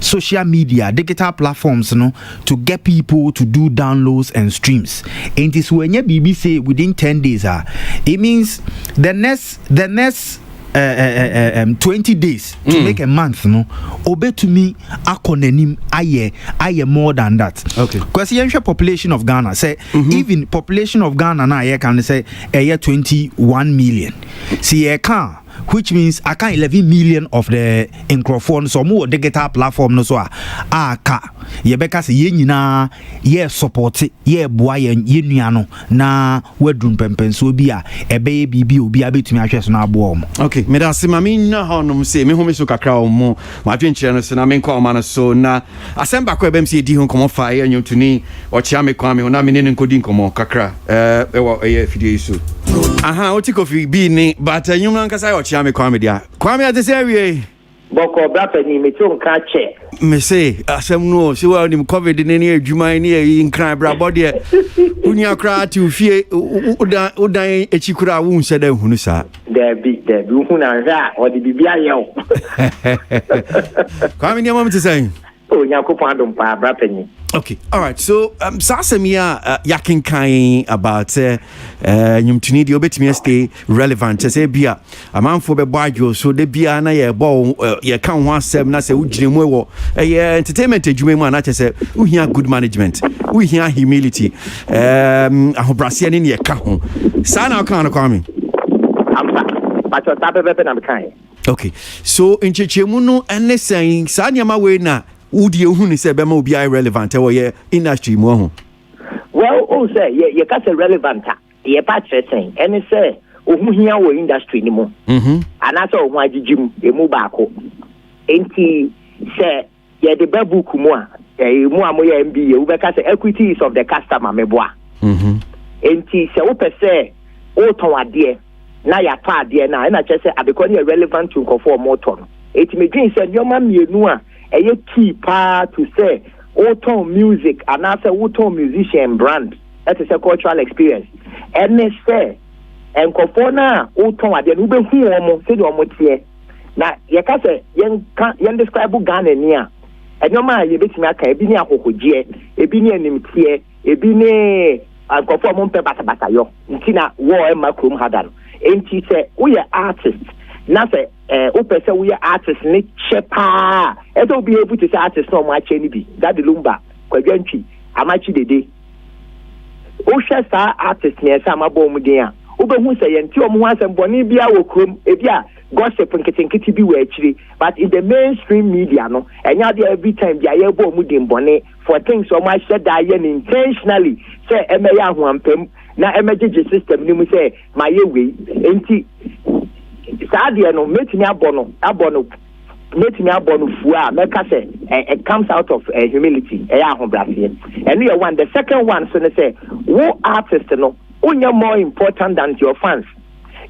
social media digital platforms no to get people to do downloads and streams and this when you bibi say within 10 days it means the next 20 days to make a month no obey to me akonanim aye more than that okay because the population of Ghana say even population of Ghana now I can say a year 21 million see a car which means I can 11 million of the microphone so more digital platform no so ka ye beka se ye nyina ye support ye boa ye nuano na wadun pempen so bi a ebe bibi obi abetumi ahwe so na abo om okay me da se ma me nya honom se me home so kakra omo ma dwenkyere no so na me nko ma no so na asemba ko ebem se di ho komo fa ye nyotuni o chia me kwa me ho na me ne nkodi nkomo kakra ewo ye fidie isu aha o ti kofi bi ni but nyum nkasa yo chia me kwa me dia kwa me ate se awie boko brapa ni me tun ka che me say asem no se wa ni covid ni ni adwuma ni yi nkran bra body unya kra ti ufie udan echikura wu nse da hunu sa da bi hu na nza o di bibia ye o kwa me ni amam te say o nya ko pa dum pa brapa ni. Okay, all right. So, Sasemia yakin kai about nyumtuni di obetimi stay relevant. Say bia a man for be badjo so de bia na ye bo ye kan ho asem na say ugire mu wo entertainment adwuma mu na say we hear good management, we hear humility. Ahobrase ne ye ka ho. Sa na kan no kwame. But your tape na kai. Okay. So, in chechemu no ene saying sa nyama we na Udi ehunu se be ma obi irrelevant e wo ye industry mu ho oh say ye ka say relevant ye pa threaten any say ohu hia wo industry ni mo ana say ohu agigim emu baako enti say ye de babuku mu a mu amoye MBA wo be ka say equity is of the customer meboa enti say wo pese o ton ade na ya to ade na na che say abekọ ni relevant to nkofo mo ton enti me dream say nyoma mienu a eye key pa to say auto music and after auto musician brand that is a cultural experience and say and kofona auto ade no be hu omo say do omo tie na ye ka say yen describe Ghana ni a enyoma ye betimi aka ebi ni akokogie ebi ni animtie ebi ni akofo mo mpe bata yo ntina wo e makrom hada no enti say we artist na say o pese we artist ni chepa eto be able to say artist no ma che ni bi that the lumba kwadwantwi amachi dede o hwe sa artist ni esa mabo mu den a o be hu say yenti o mu asem boni bia wo krom ebi a gossip nketinketi bi wa akiri but in the mainstream media no enya dey every time bia ye bo mu den boni for things o ma hye da ye intentionally say emeya ho ampem na emergency system ni mu say ma ye we enti Sadia no metimi abono metimi abono fu a meka say it comes out of humility ahobrase and you one the second one so say wo artist no unya more important than your fans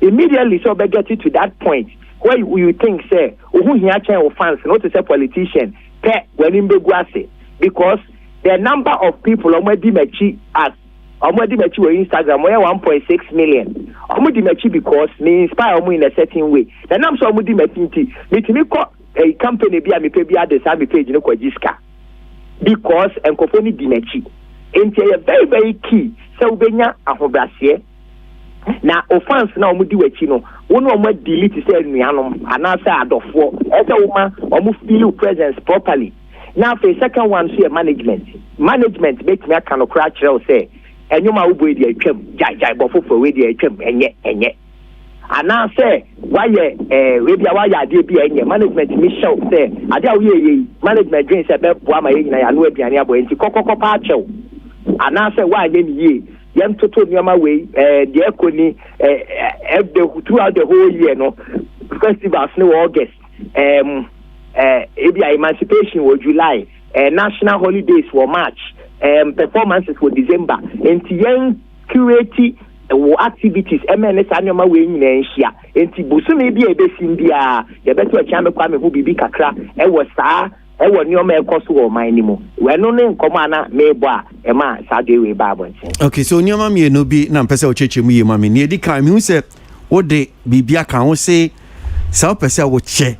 immediately so be get you to that point where you think say who hia chen your fans not to say politician when him be guase because the number of people omedi machi as omodi mechi on Instagram we 1.6 million omodi mechi because me inspire omo in a certain way the nam so omodi mechi me ko a company bia me pe bia de sa me page no kwajiska because enkofo ni di mechi enti e very very key se ubenya ahobrase na offense na omodi wachi no wono omo delete say nuanom ana say adofo e say uma omo feel presence properly now for second one so management make me aka no crack say enyoma wo boy dey atwam jai bofofo we dey atwam enye ana say why we bia why ade bia enye management mi show say ade a we ye management dream say be boa ma ye nyina ya no aduane abo enti kokoko pa achew ana say why ye ni ye yem toto nyoma we the ekoni throughout the whole year no festivals no August ebia emancipation was July national holidays were March performances for December enti yen curate activities MNS anyoma we nyina nhia enti busumi bia ebesim bia ye beto achiame kwa me hu bibi kakra wo saa wo nyoma ekoso wo man ni mu we no ne nkomo ana mebo a ma saa de we ba abonchen. Okay, so nyoma me no bi na mpese o cheche mu ye ma me ne edi kan me hu se wo de bibia kan wo se saa pese wo che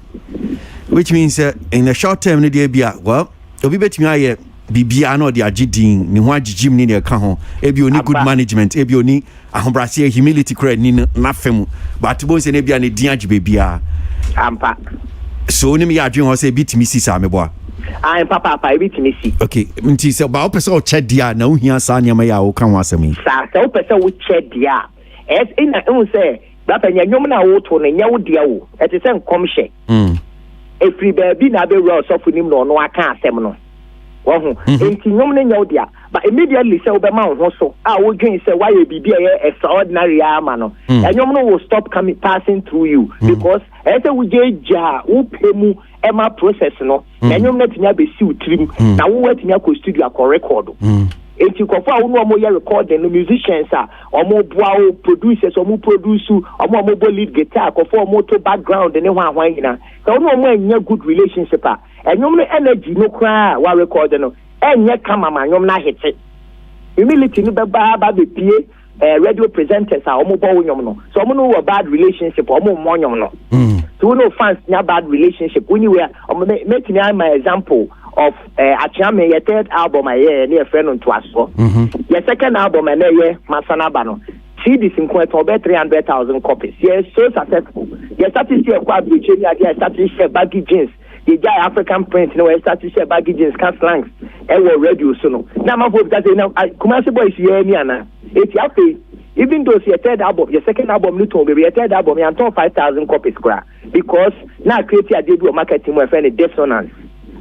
which means in the short term ne de bia well obi betimi aye bibia no de agidin ni ho agigim ni de ka ho ebi oni good management ebi oni ahobrase humility credit ni na fam but bo se ne bia ne din agi bibia ampa so ni me ya adwen ho se bitimi si sa me boa papa bitimi si okay nti se ba o pese o che dia na ohia sa nyama ya o ka ho asemi sa o pese o che dia es ina un se ba pa nyanyom na wo to ne nyawo dia wo e te se nkom hye efri baabi na be ro sofu nim no no aka asem no wohu enti nyom ne nyawo dia but immediately say obema ho so wo dwen say why bibia extraordinary ama no nyom no will stop coming passing through you because say we jeja wo pemu ema process no nyom na tinya be si utrim na wo watinya ko studio akọ record enti kofo a wo no mo ye recording no musicians a omo boa o producers omo produce omo bo lead guitar kofo omo to background ne ho ahwan nyina so wo no mo anya good relationship a enyom no energy no kra wa record no enye kama ma nyom na hete humility no be ba be pie radio presenters a omo bo nyom no so omo no bad relationship omo mo nyom no so no fans nya bad relationship anywhere omo make me my example of Achiame your third album near friend on Twaso. Your second album Masanaba no. CDs in quite over 300,000 copies. Yes, so successful. You started to see a quad which you started to see baggy jeans. The guy African print, started to see baggy jeans, cast slangs, and were radio so. Now my hope that commercial boys here it's happy. Even though your third album, your second album, your third album, you 5,000 copies because now create a debut marketing with any dissonance.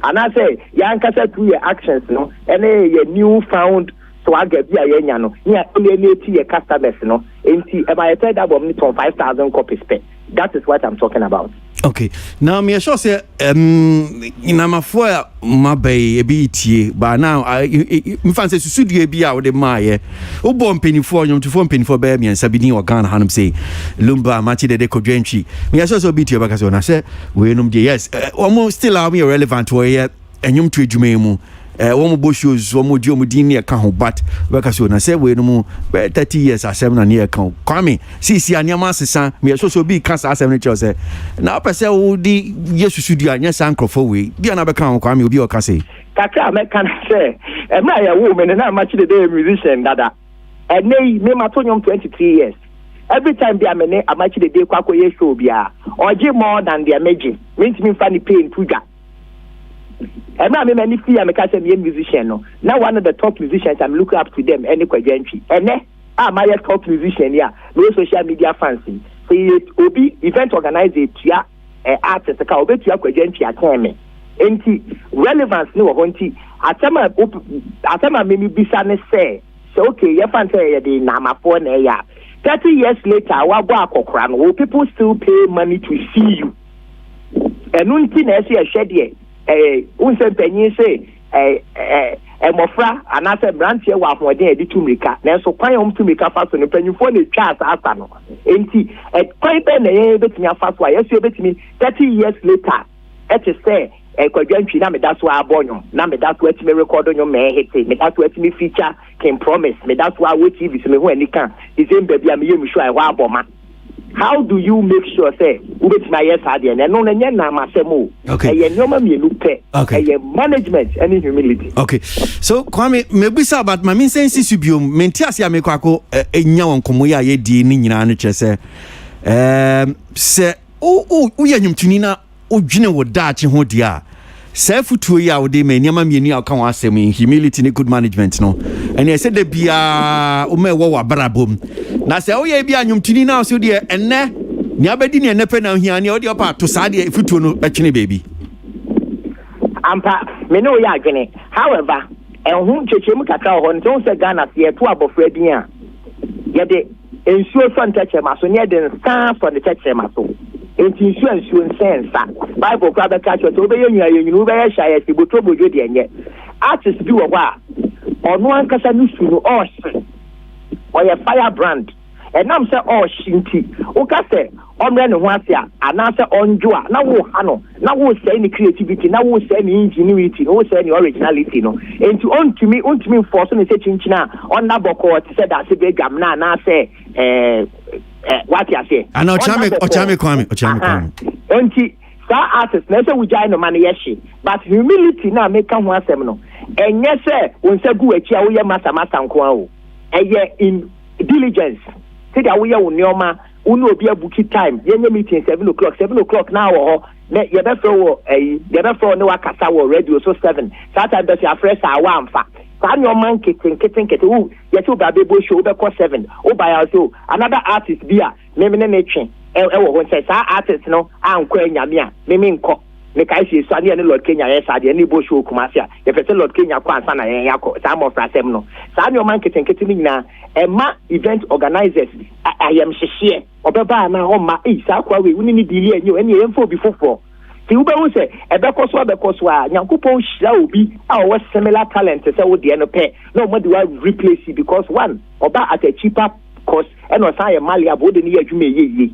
And I say, Yankasa through your actions, and your newfound so I get be a yano near alienate your customers no enti e my third album ton 5,000 copies per. That is what I'm talking about. Okay, now me sure say in am for my bay a BT but now I fancy studio be out the my o born penny for you to form penny for baby and Sabini or Ghana Hanum say Lumba Machi de Codrenchi. Me also beat your back I say we yes almost still are me relevant to a and to Jumemu. One more shoes, one more Jomudini account, but because I say we no more 30 years as 7 year account. Kwame, see, and your master son, me also be cast as 7 years. Now, per se, the yes, you should do a yes, uncle for we. Be another account, Kwame will be your case. Kaka, I can say, am I a woman and I'm much the day musician, Dada? And me, my 23 years. Every time they are many, I'm much the day Quaco show be or Jim more than their major. Means me funny pain, Puja. And now, many fee I'm a musician. No, now one of the top musicians I'm looking up to them. Any quadrantry, and my top musician. Yeah, no social media fancy. So it will be event organizer to artist. Ka obe to quadrantry ateme. Enti relevance no wanti. Atema maybe bisa ne say. So okay, you fancy the nama phone ya. 30 years later, will people still pay money to see you? And unti na say shed here. Unse penyin say mofra anase branch wa afode edi tumika na so kwan om tumika fa so no penyufo ne twa asa no enti kwan be na ye betimi afa so yesu betimi 30 years later it is say kwadwantwi na me da so abonyo na me da so etimi record onyo me hit me da so etimi feature can promise me da so we TV so me ho anika December bia me yemi show e ho aboma. How do you make sure say we bet my yes idea and no na masemo okay management and humility. Okay, so Kwame maybe say about my mean sense subio mentias ya mekwa enya wonkomo ya ye di ni nyina no kyese se o ya nyumtuni na odwene wo daache ho dia self-to ya wo de maniama mieni aka ho asem humility ni good management no and I said the bia o me wo wabrabom na se o ye bia nyumtuni na so de enne ni abedi ni enepe na hia ni o de opa to sa de futuo no etwene baby ampa me no ya adwene however ehun chechemu kakra ho nto se Ghana se to abofra din a ye de ensuo so ntache maso ne de stand for the church maso enti insurance sense Bible kwa be catch to be yenyu be ya shaye si boto bojo de enye artist bi wo a ono ankasa no su no or your firebrand and I'm say shinti oka say omre ne ho ase a ana say onjo a na wo ha no na wo say ni creativity na wo say ni ingenuity no wo say ni originality no enti ontumi force no say chinchina on na boko to say that say be gam na say what you say ana ochame kwame enti star artist na say we jai no man yeshi but humility na make ho asem no enye say won say gu achi a wo ye masa nko a o eye in diligence say that we are unioma unu obi abuki time yenye meeting 7:00 now ho na ye be fro ye be fro ne wakasa wo radio so 7 Saturday be ya fresh awa amfa sa nyoma nkete wu ye to ba bebo show be call 7 o ba ya so another artist bia me ne twen e wo ho say sa artist no anko anyame a me nko me kai si so ade ne Lord Kenya yes ade ne bo show kumase a ye pese Lord Kenya kwa ansa na ye yakọ sa mo frasem no sa nyoma nkete ni nyina Emma event organizers I am share obeba na o ma sa kwa we woni ni dili enyo ene yemfo bi fofo ti ube wo se ebekoso a nyankopon hira obi a o similar talent say wo de no pe no mo de wa replace because one oba at a cheaper cost and o say malia bo de ni adwuma yeye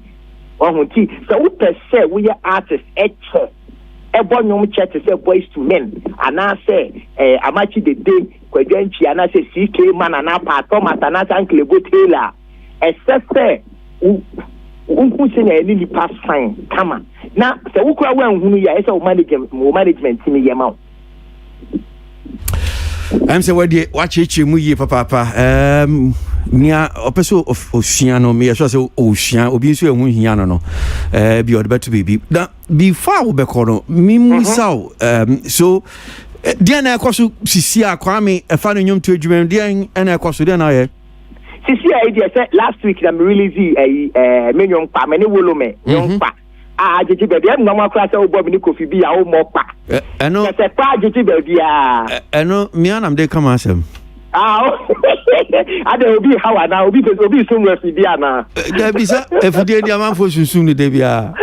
ohun ti so wo pese we artist eche ebonyom church say boys to men ana say amachi the day kwadwanchi ana say CK man ana pa Thomas ana Uncle Botela except unku se na ni pass fine kama na se wukura wanhunu ya ese management ni yema I'm say what you mu ye papa nia opeso ofia no me so say ofia obi so ehun hia no bi odbeto baby na before we be kono mi saw so dia na ekoso sisi akwame efa no nyom to adwuma dia na ekoso dia na ye sisi idea say last week na me release me nyom pa me ne wolo me nyom pa jeje baby am ngwa akra say obo ni kofi bi ya o mo pa eno se pa jeje baby eno mi anam de kama asem I don't be how I now because will be somewhere for Diana. There be if you did your man for soon, Debia.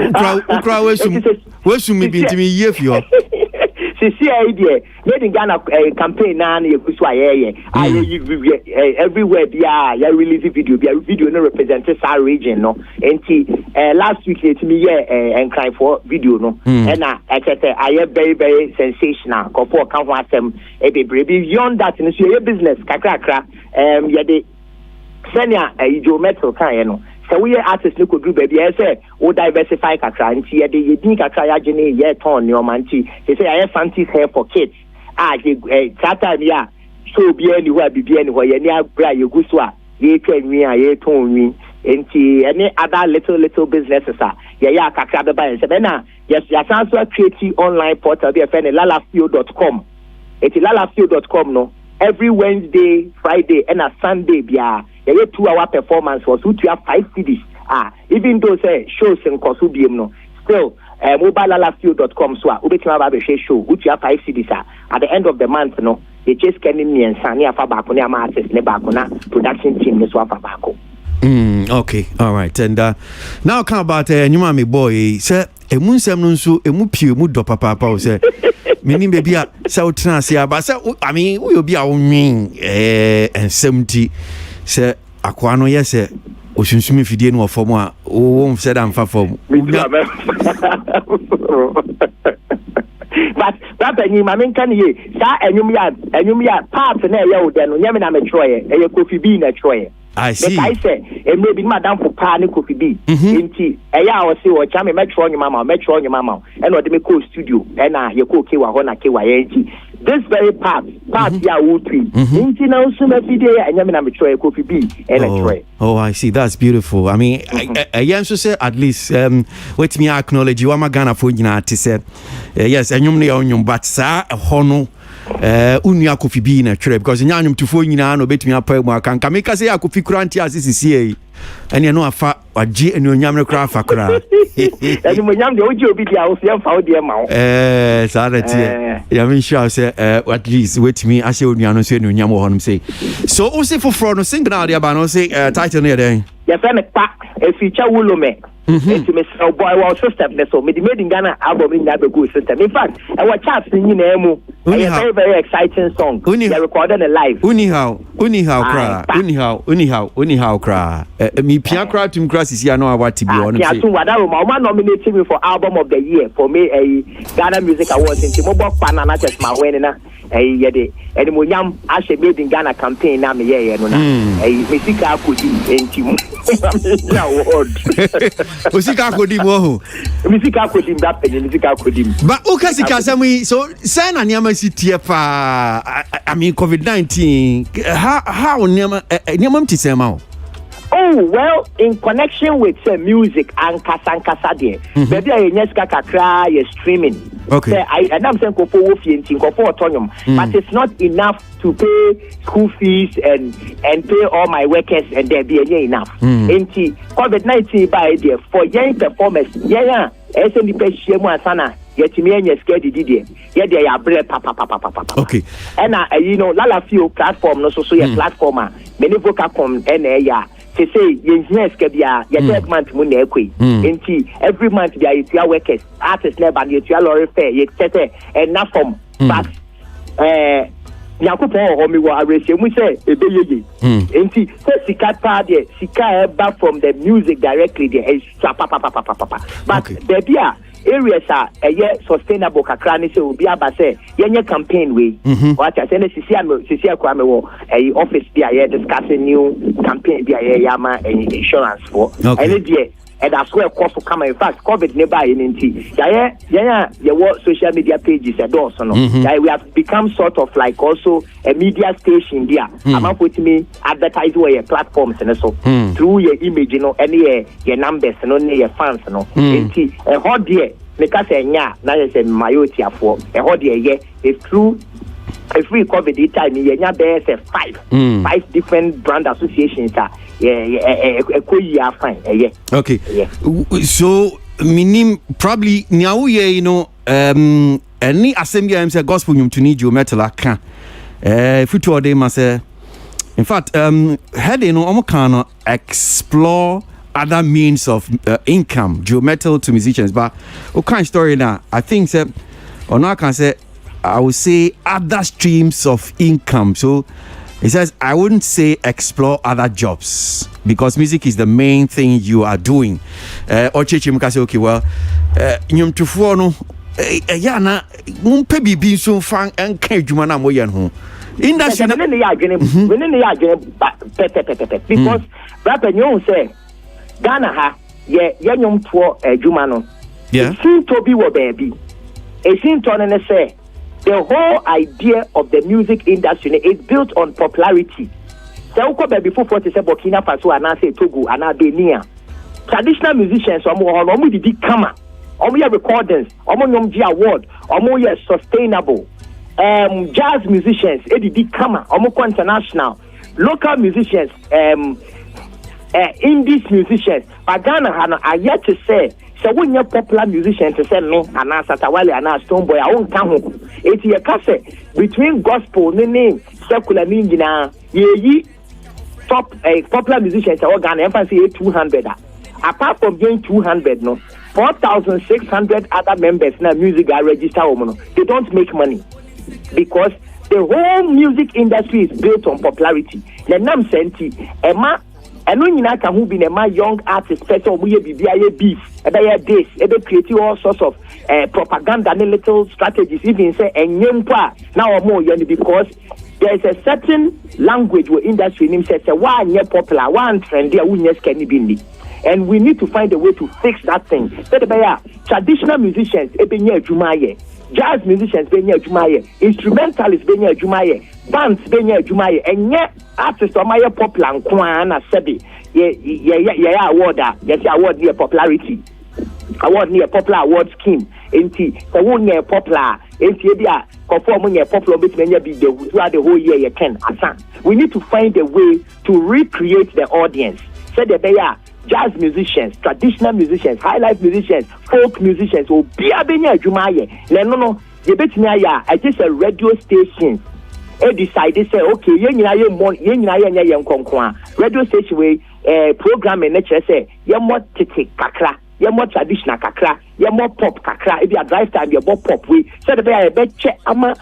Where's me be to me if you see idea. Made in Ghana campaign now, everywhere they release video, no represents our region, no. And last week let me and cry for video, no. And I said I very, very sensational. For count them beyond that in your business, kakra, the senior metal kind, no. So we artists no could do baby. I say we diversify kakra. And see the unique kakra yajene ye ton your manti. They say I have fancy hair for kids. Tata ya so be anywhere be anywhere. Ye near bra you go so ye train me ye ton me. And any other little businesses ya kakra be buy. And say na yes ya transfer create online portal be friend lalafio.com. It's lalafio.com no. Every Wednesday, Friday, and a Sunday, yeah, 2-hour performance was which you have 5 CDs. Even though say shows in Kosubium, no, still mobilelalafio.com so a show which you have 5 CDs. At the end of the month, no, they just can me and Sania Fabakuna artist Nebakuna production team this one Fabako. Okay, all right. And now come about you mommy boy, sir, a moon semnunsu, a mupu, mudo papa, say. Meaning baby so transia but I mean we will be our mean and 70 say akwano yes osunsumi fidie no for mo o said am fa for but that any ma men kan ye sa enwum ya part na ye wo de no nyame na me troye e Kofi B na troye I see. I say, and maybe Madame Papa Could be. Inti, a ya or say, or Chammy Metro on your mama, and what they call studio, and you cook Kiwa Hona Kiwa. This very part, ya would be. Inti now soon every day, and Yamina Metro Kofi B. And oh, I see. That's beautiful. I mean, I answer say at least, wait me acknowledge you are my Ghana for you said, yes, and you may on your but sir, a hono. Unia Kofi B na trip because nyanyum tufo nyina no betumi apa mu aka nka meka say Kofi kuranti asisi e ene no afa wagye ene onyam ne kra afa kra ene mo nyam de oji obi dia wo se mfa wo de ma wo sadati ya me sure say at least wetumi ase onua no so ene onyam wo honum say so o say for no single dia ba no say title ne den ya fe me pa e feature wulome into Miss Boy was system so made in Ghana album in that good system. In fact, our charts in Nemu a very, very exciting song. They recorded it live. Unihow cry. Me Pia cry to Grass is no what to be on. Yeah, so what I nominated me for album of the year for me a Ghana Music Awards in Timobo Panana just my winning yede edimonyam ahye made in Ghana campaign na me ye no na mesika akodi entimu na word mesika akodi wo mesika akodi mba penye mesika akodi ba ukasika asemi so say na niam sitie pa I mean COVID-19 how niam mtisema Oh, well, in connection with music and kasa there. Maybe I nyeska kakra you streaming. Okay. I'm saying ko for autonomous, but it's not enough to pay school fees and pay all my workers and there be enough. Enti COVID-19 by there for young performers. Yeah. SNDP shemu asana. Yetimi enye scared didi ye dey abre papa. Okay. And you know Lalafio platform no so your platform many vocal com ya to say yes kabia your third month mu na ekwe enti every month there is your workers artists labor you lorry fair you tete and na from but yakupon ho mi wo arese mu say ebeyeye enti say sika pa there sika back from the music directly there is papa but there be areas are sustainable kakra ni say obi aba say yenye campaign we what I say sisi akwame wo office bi aye discussing new campaign bi aye yama insurance for and there and that's where cost to come in fact COVID never in your social media pages and also no we have become sort of like also a media station there am put me advertise where platforms and so through your image any your numbers no your fans no a hot there because nya na say mayoti afo a hot there it's true. If we COVID time, you have 5 different brand associations. Okay. So, meaning probably now you know any assembly I'm say gospel you to need you metal can. If you told them say In fact, heading on can explore other means of income, geometal to musicians. But what kind of story now? I think that, or now I can say, I would say other streams of income. So it says I wouldn't say explore other jobs because music is the main thing you are doing. Or say, okay, well, nyum tufuo no, na mumpe bibi so fan and kai juma na moyen ho. Industry na because rapper you say Ghana ha ye nyum tuo juma no. Yeah. Seem to be what baby. It seems to say the whole idea of the music industry is built on popularity. So before 40 Burkina Faso and I say Togo and Benin. Traditional musicians did come. Recordings, award, sustainable. Jazz musicians, did come. International. Local musicians, Indies musicians. But Ghana I yet to say. So when you're popular musicians to say me, and Satawale and Stoneboy, I won't come. It's your cassette between gospel, name, secular, ye top popular musicians are Ghana, emphasis 200. Apart from getting 200, no 4,600 other members in the music are registered. They don't make money because the whole music industry is built on popularity. The name senti, Emma. And when you can who be a young artist, person we be beef, this, create all sorts of propaganda and little strategies, even say and now or more because there is a certain language where industry name says one year popular, one trend there we can be. And we need to find a way to fix that thing. Traditional musicians, jazz musicians, instrumentalists, bands, and yet artists are my popular and Kwana Sebi. Yeah, award near popularity. Award near popular award scheme. The one near popular, conforming a popular bit may be the whole year you can. We need to find a way to recreate the audience. Say that they are jazz musicians, traditional musicians, high life musicians, folk musicians, or be a benya jumaye. No, you bet me I just a radio station. I decided say okay, radio station way program and nature say more tete kakra, more traditional kakra, more pop kakra. If you drive time, you're more pop way. So the I bet check ama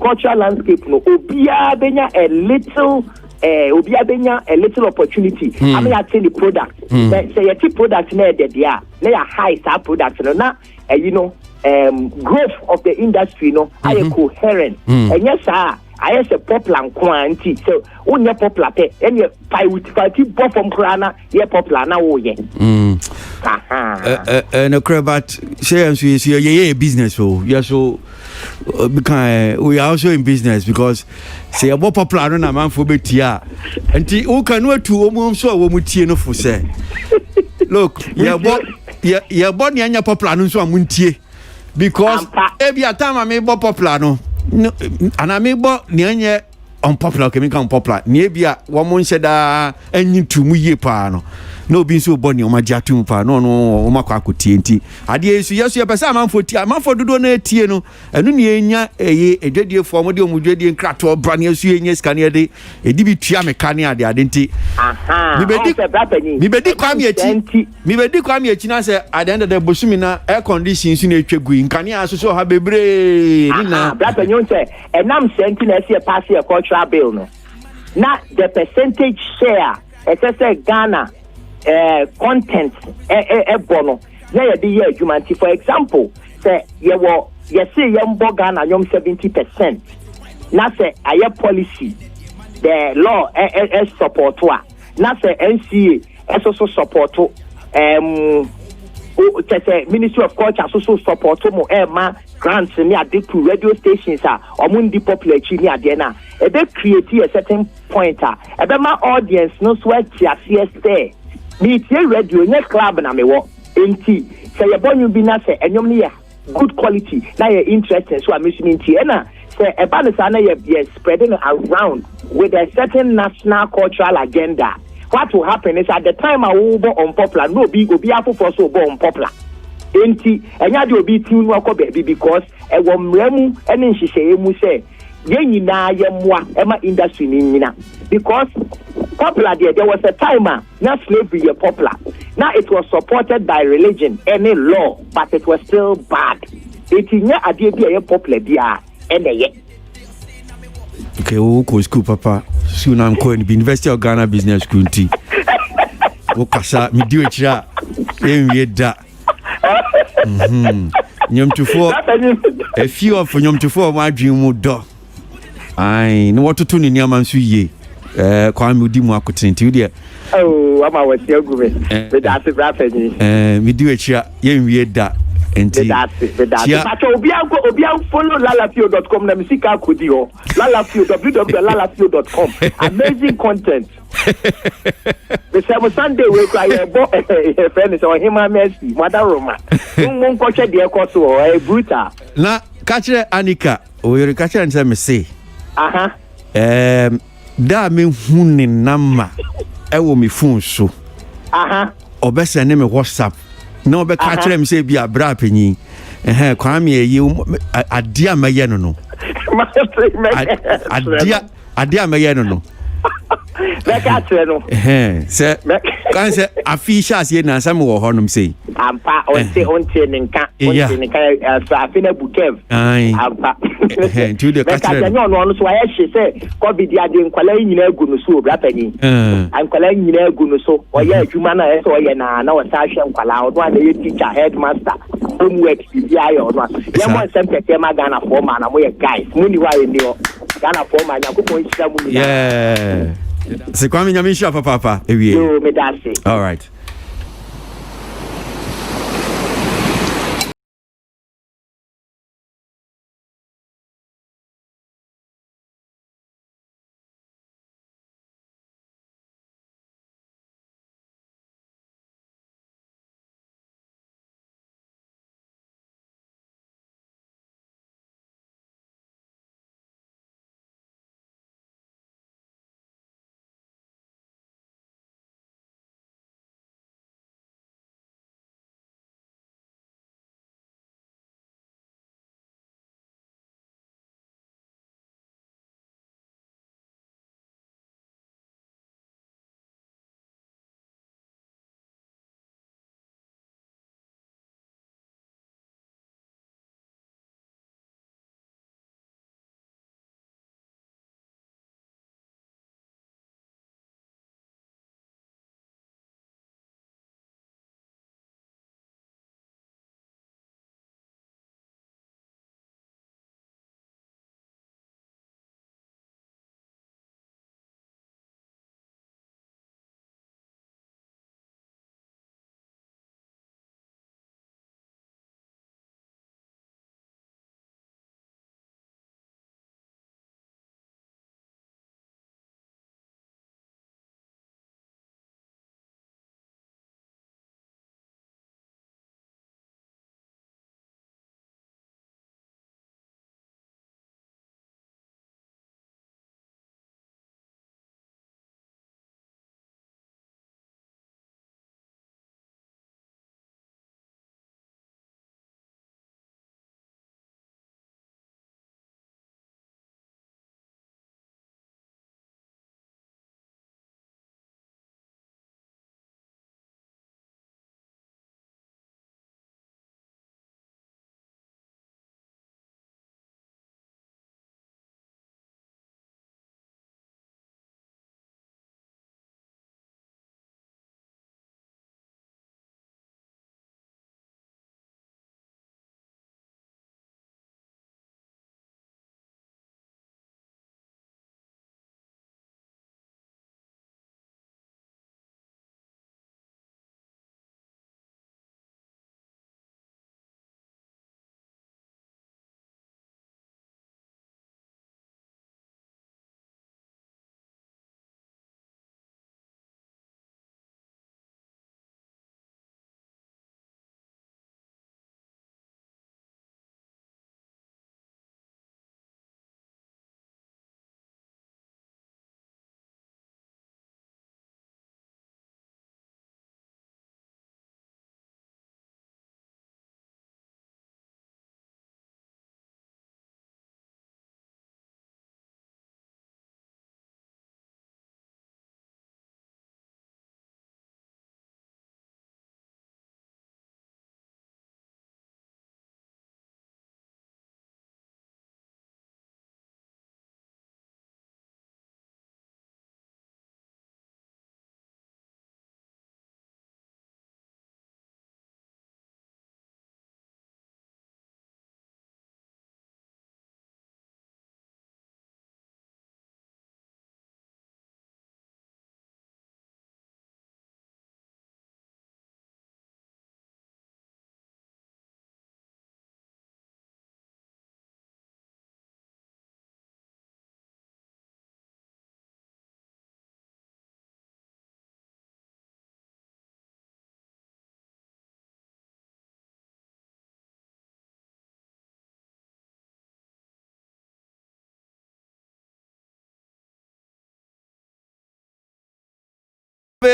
cultural landscape no obia benya a little a little opportunity. I mean, I tell the product. Say a cheap product near there, they are high star products. Now, growth of the industry, I am coherent. And yes, sir, I have a popular quantity. So, when you're popular, and you're party from Krana, you're popular now. And a cravat, say, yeah, business. So, yeah, so. Because we are also in business because say a more popular na man for betia and who can wait to almost so we no for say look you're born yanya popular no so amuntie because every time I make popular no and I make nyanya unpopular can become popular nebia one said any to mu ye pa no no be so born o ma jatu pa no o ma kwa kotie nti ade yesu yesu ye pesa man for dodo na tie no enu ne enya edwadie fo mo de o mu dwadie nkrato bra ne yesu enya skane de edi bi tua me kane ade nti mi bedi kwa mi echi na say at the end of the bosumi na air condition su na etwegu nkane aso so ha bebre ni na brother you say enam senti na see pass your cultural bill no na the percentage share say Ghana content bono na ye be adwumanti. For example say ye say yembo Ghana yom 70% na say aye policy the law support wa na say NCA also support say Ministry of Culture also support mo ma grants ni ade to radio stations omundi popular chi ni ade na e be create a certain point e be ma audience no so tia me tie radio nye club na me wo enti say ye bonyu bi na say enyom ne ya good quality na ye interesting so am listening to na say e ba na na ye spreading around with a certain national cultural agenda. What will happen is at the time I will be unpopular, no be go be for so be unpopular. Enti enya de obi tin no ko baby because e wo mremu ene nhihye mu say Yenina Yemwa, Emma industry Nina. Because popular there was a time now slavery is popular. Now it was supported by religion, any law, but it was still bad. It is not a dear popular there and yet. Okay, go school, Papa. Soon I'm going to be University of Ghana Business School. Okasa, me do it, ya. That. Nyom to four. A few of Nyom to four, my dream would do. I know what to tune in your man's ye. Kwame Dimu akutinti there. Oh, I'm our good. But that's a rapid. Me do it, ya. Yen that. And that's it. But Obianko follow lalafio.com. Na misika kudio. Lalafio www.lalafio.com. Amazing content. The Sunday we cry a friend is on him mercy. Mother Roma. Won't coach the course or a brutal. Na catch Anika. We catch and say me say. Da me huni nama. Ewo mi phone so. Obese ne me WhatsApp. No be catch them say be a bra penyi. Kwame ye adia maye no. Adia maye no. Say kan say afisha say na sam wo honum say. Ampa onte ninka afina bukev. Ampa. To the catch. No so I say covid dia de nkwala nyina egu no so bra penyi. Nkwala nyina egu no so oye adwuma na so oye na o sa hwe nkwala o do na ye teacher headmaster homework bia yo no. Ye mo nsem pete ma Ghana for man na mo ye guys muni wa ye ni o Ghana for man yakoko nhira muni. Yeah. C'est quoi, Minyamisha, papa? Oui. All right.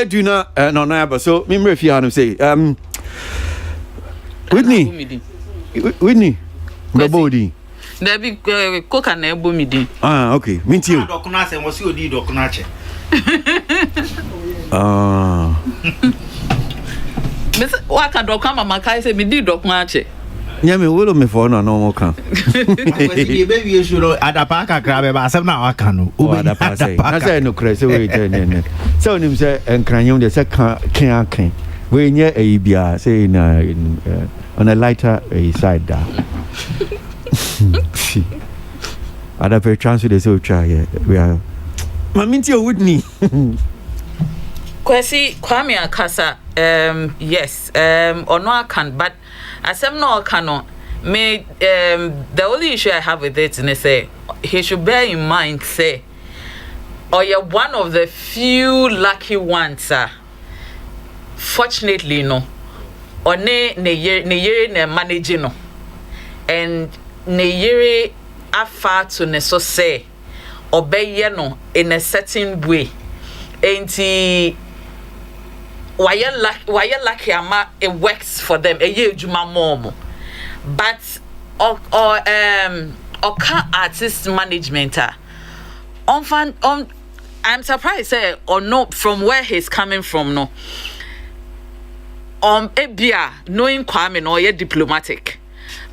do not no so remember if you had to say Whitney nobody there be coca na ebo mi din okay me too dokuna say mo si odi dokuna che Miss waka dokuna mama kai say mi di dokuna che nyame wolo me for no mo kan we be we should adapa kakra be ba asem na waka no adapa say na say no kre say we ten so nim say enkranyo de say kan we nye e bia say na on a lighter side da adapa chance de say try we are maminti o Whitney Kwesi Kwame Akasa yes ono akan but asem no akan me the only issue I have with it is say he should bear in mind say you're one of the few lucky ones fortunately no one ne yere ne manage no and ne yere afa to ne so say obey no in a certain way enti why lucky ama it works for them eye ejuma mom but can artist management I'm surprised say or no from where he's coming from no ebia knowing Kwame no ye diplomatic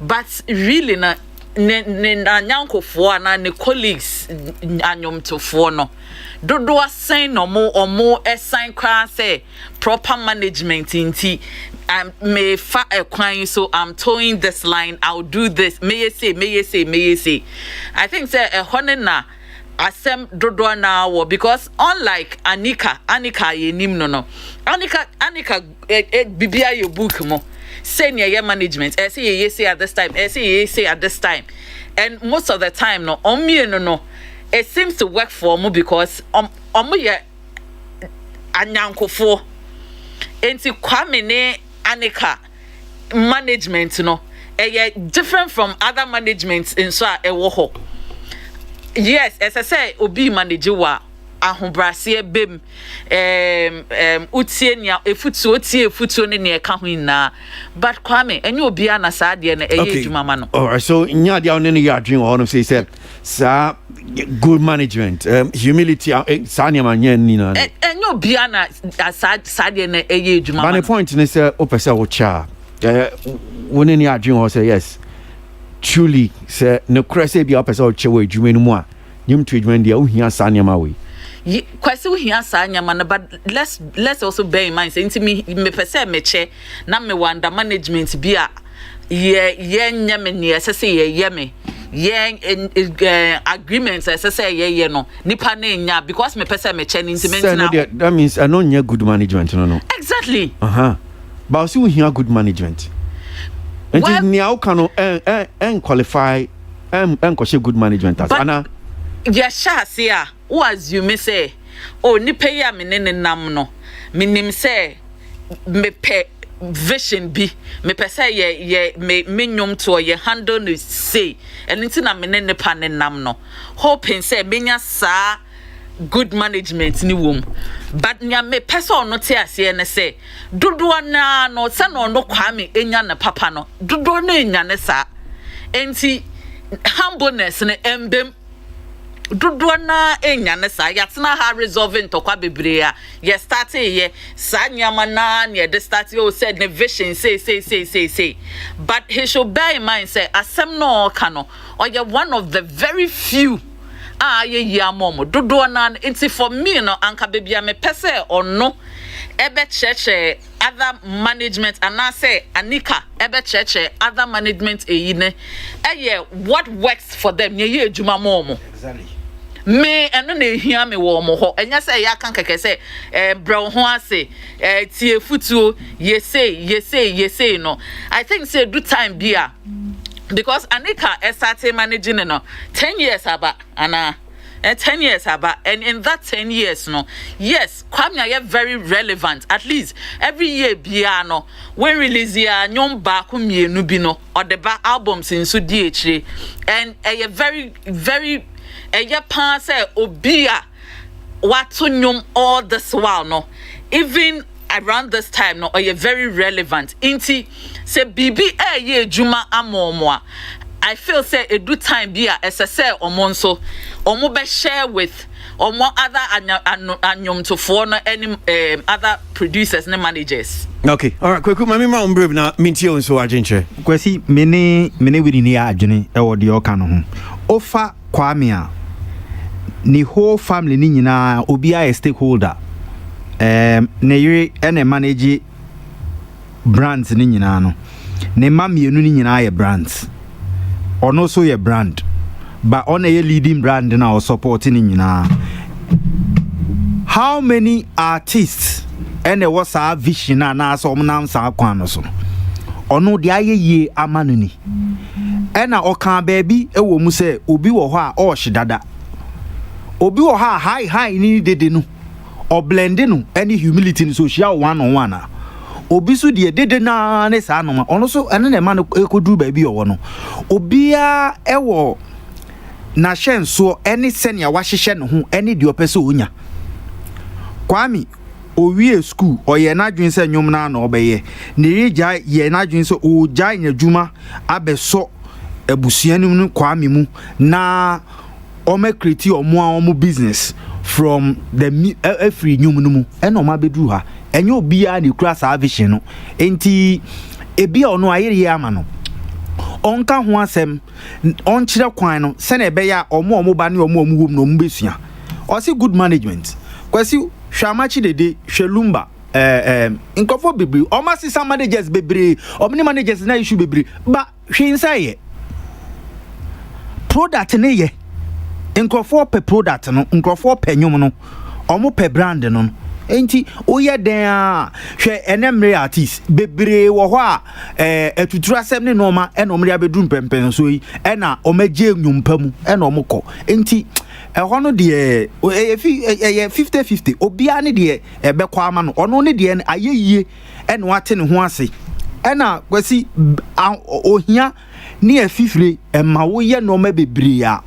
but really na nyankofo na ne colleagues anyomtofo no dodo asen no mo esan kwa say proper management inti me fa ekwan so I'm towing this line I'll do this may say I think say ehone na asem dodo na wo because unlike Anika ye nim no Anika bibia your book mo say near your management say at this time say at this time and most of the time no no it seems to work for me because ye anyankofo enti Kwame ne Anika management no different from other managements in so e wo ho yes as I say obi manage wa ahobrase bem utie nia efutu ne ne ka ho ina but Kwame enye obi ana saade na eye adwuma ma no all right so nya dia on ne ya adwen ho no say sa good management humility sanya manya ni na enye obi ana saade na eye adwuma ma no point ne say opese wo cha woni ne adwen ho say yes truly say no crase bi opese wo che wo adwuma no mu a nyim to adwuma dia wo hia sanya ma we kwasi wo hia sanya ma no but let's also bear in mind say me pese meche na me wanda management bi a ye nyame ne esese ye me agreements esese ye no nipa na nya because me pese meche ni intimate na that means I don't good management no exactly but also we hear good management and well, ni how can qualify kwashe good management as ana ya sha se a who assume say nipa ya me ne nam no minim say me pe vision bi me pese ye me nyom to ye handle no say enti na me ne pa ne nam no hoping say menya sa good management ni wom but nya me pese ono te ase ne say dodo na no se no no Kwame enya na papa no dodo na enya ne sa enti humbleness ne embem dodo na enya ne sa yatena ha resolving to kwa bebre a ye start ye sa nyama na ne de start you said ne vision say but he should bear in mind say asem no kano or you one of the very few ye mom dodo na enti for me no anka bebia me pese or no ebe cheche other management and I say Anika ebe cheche other management eyine what works for them ye adwuma momo exactly me eno na ehia me wo mo ho enya say ya kan keke say bro ho ase tie futuo ye say no I think say do time bia because Anika started managing no 10 years aba ana 10 years aba and in that 10 years no yes Kwame are very relevant at least every year bia no when release ya nyom ba ko mienu bi no or the ba albums in so di echire and very pan say obi a wato nyom all this while no even around this time no you're very relevant inti say bibi ye juma amomwa I feel say a good time be a say omonso omo be share with omo other anyom to for no any other producers and managers. Okay, all right, quick, mami ma umbrave na mintio nso agenche. Kwesi mene wiri ni adwene e wo de oka no ho. Ofa Kwame a ni whole family ni nyina obi a stakeholder. Ne yiri ene manage brands ni nyina no. Ne mamienu ni nyina ye brands. Ono so ye brand. But on a leading brand na o supporting ni nyina. How many artists and there was a vision na so nam sa kwan no so ono de ayeye amanu ni ena okan baby e wo mu se obi wo ho a o hyedada obi wo ha high ni dede no o blend no any humility no social one on one a obi so de dede na ne sa no ono so ene na ma no ekodu baby wo no obi a e wo na hyenso any senior wa hyehye no ho any de opese onya Kwame owie school oye na dwen se nwom na na obeye ne reja ye na dwen se o ja nyadwuma abeso abusuanum no Kwame mu na o me create omo business from the every nwom no mu e na o ma bedu ha enye obi a ne kura sa vision no enti ebi ono ayere ye ama no onka ho asem on kire kwan no se na ebe ya omo ba ne omo wom no omo besua o se good management kwasi Shamachi dede Shelumba inkofo bibri o ma sisa managers bibri omni managers na issue bibri ba hwinsa ye product ne ye inkofo pe product no inkofo pe nwom no omo pe brand no enti oye den a hwe enemre artist bibri wo ho a atutura asem ne no ma e no mre abedum pempen so yi e na omagye nwumpa mu e na omkọ enti hono de 50-50 obia ne de ebekwa ama no ono ne de ayeyie ene wate ne ho ase ena kwasi ohia ne afifire ema wo ye no ma bebre a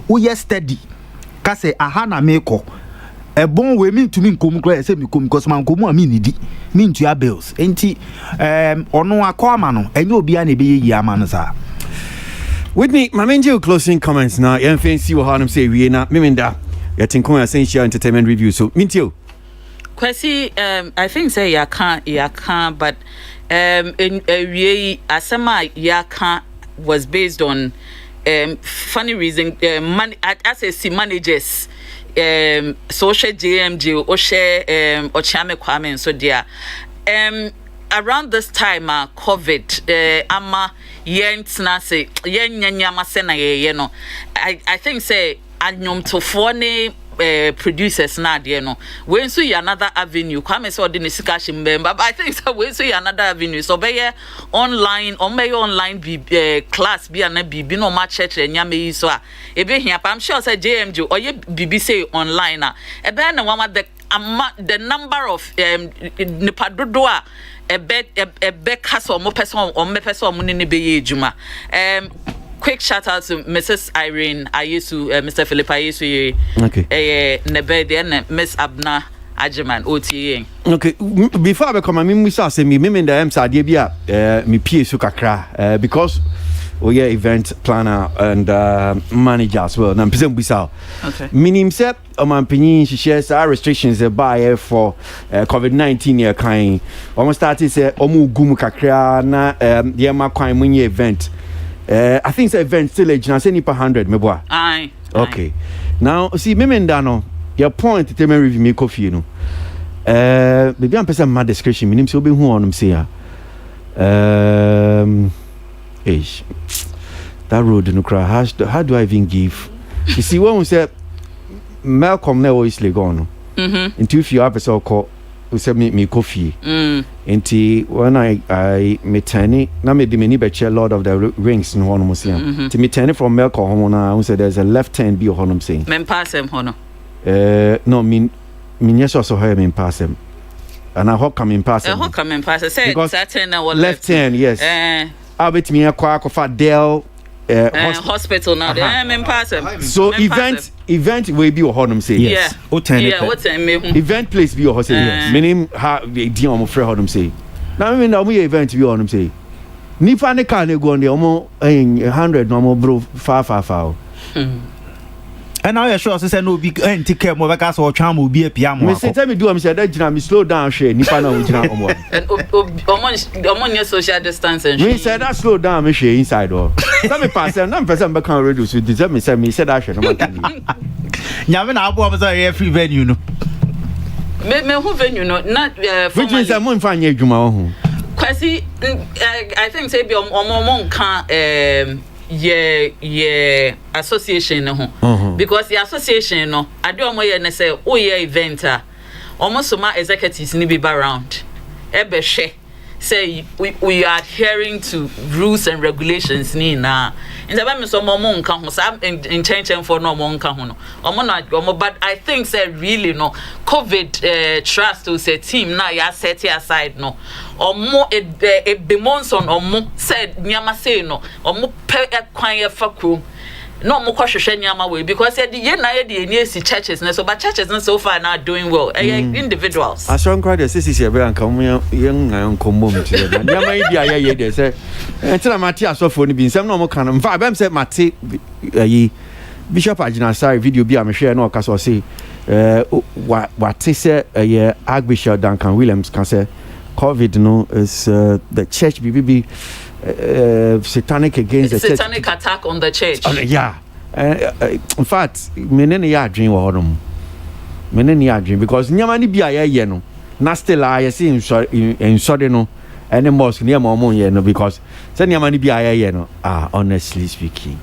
wo ye steady ka se aha na meko ebon we mi ntumi nkom kra se mi kom because man komu ami nidi mi ntua bills enti ono akọ ama no enye obia ne be yeyi ama no sa. With me, my main closing comments now. You fancy what I'm saying. We na miminda. You think we essential entertainment review. So, Mintio. Kwesi, I think say ya can't. But in we asema ya can't was based on funny reason. As I see managers, social JMG or share or Chame Kwame so dear. Around this time, COVID, ama yentna say nyanyama se na ye no. I think say anyom to phone producers na de no. When so another avenue, come so the discussion member. But I think so when so another avenue. So be online, on my online be class be na be no match church nyame so a. E be here, I'm sure say JMG or ye BBC online na. E be na one the number of nipadodoa ebe kaso mo person o me person mo ni be ejuma. Quick shout out to Mrs. Irene Ayesu, Mr. Philip Ayesu. Okay. Nebe de Miss Abna Ajeman OTA. Okay. Before I become me say me in the MSA bia me pie su kakra because we are event planner and manager as well. Na mpese mbisa. Okay. Minim say man pinyin shares our restrictions by for COVID-19 year kind. Almost started say omu gum kakra na the ma kwan munye event. I think the event still age na say nipa 100 me boa. Aye. Okay. Now see me no your point entertainment review me coffee no. Maybe I'm person my description minim say obi hu onum say ya. That road no cry. How do I even give? You see when we say Malcolm now is gone. Until if you have a so called we say me coffee. Until when I me tiny now me the many betcha Lord of the Rings no one museum. To me tiny from Malcolm home now say there's a left turn be honum saying. Men pass him hono. No mean yes also hear me pass him. And I hope coming pass him. I hope coming pass. Say certain left turn yes. I'll bet me a quack of a Dell hospital now. I'm pass So event will be a honum say. Yes. Yeah. What's a me? Event place be a host say. Meaning how the deal on free honum say. Now I mean now we event be honum say. Nipa ne car ne go on the almost 100 normal bro far. And now you're sure say no big take care more because or charm will be a piano. Me say tell me do am say that me slow down share nipa na we jina omo. And omon social distancing. Me say that slow down me share inside or. Tell me pass na person be can reduce so dey me say that share no matter. Nyame na abo am say free venue no. Me who venue no not which means say mo nfa nya adwuma ho. Kwasi I think say be omon kan association no because the association no ade omo ye ne say o ye event a omo soma executives ni be around ebe hwe say we are adhering to rules and regulations ni na in the me so omo nka ho sa intention for no omo nka ho no omo but I think say really no COVID trust to say team na ya set aside no omo e be monson omo said nyama say no omo pe kwan ye fakro no omo kwahwehwe nyama we because ye na ye de ni esi churches na so but churches na so far now doing well individuals aso nkwa de sisi se be anka mo ye ngan nkombo mtire na nyama yi dia ye de se entina mate asofo ni bi nsem na omo kan mfa abem se mate yi Bishop Agina sorry video bi am share na okaso say what say Archbishop Duncan Williams can say COVID no is the church BBB satanic against the church. Satanic attack on the church. Yeah. In fact, menene ya dream wo hodom. Menene ya dream because nyama ni bia ye no. Na still I see in so no any mosque near mo ye no because say nyama ni bia ye no honestly speaking.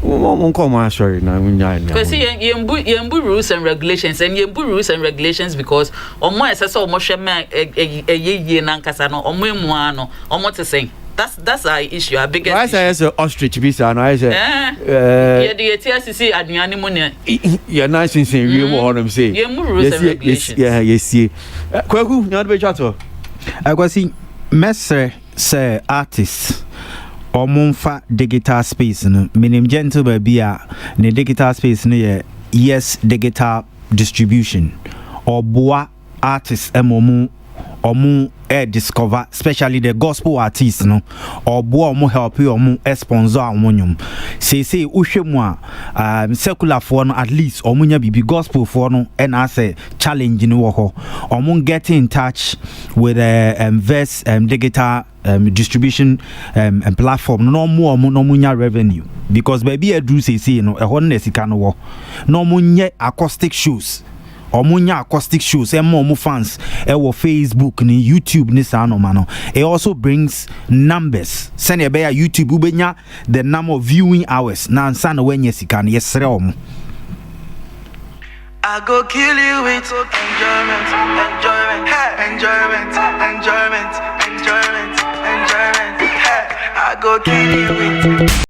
Sorry, because yembu rules and regulations and yembu rules and regulations because omo esese omo hweme ye na nkasa no omo emu ano omo te say that's our issue our biggest why say so ostrich be say no I say yeah the TSC aduane mu ne yeah nice thing we want them say yembu rules and regulations yes kwaku you be chat to akwasi mesre say artists omunfa digital space no minim gentle baby a ne digital space no yes digital distribution oboa artists omu discover especially the gospel artists no oboa omu help omu sponsor omunyum say uhwemu a secular for no at least omunya bibi gospel for no and as a challenge ni wo ho omu get in touch with verse digital distribution and platform no more no munya revenue because baby edu say no e hon na sika no wo no munye acoustic shows omunya acoustic shows e mo fans e wo Facebook ni YouTube ni sa no mano it also brings numbers send e be ya YouTube ubenya the number of viewing hours na nsa na wenye sika no yesre omo I go kill you with enjoyment. I go kill you with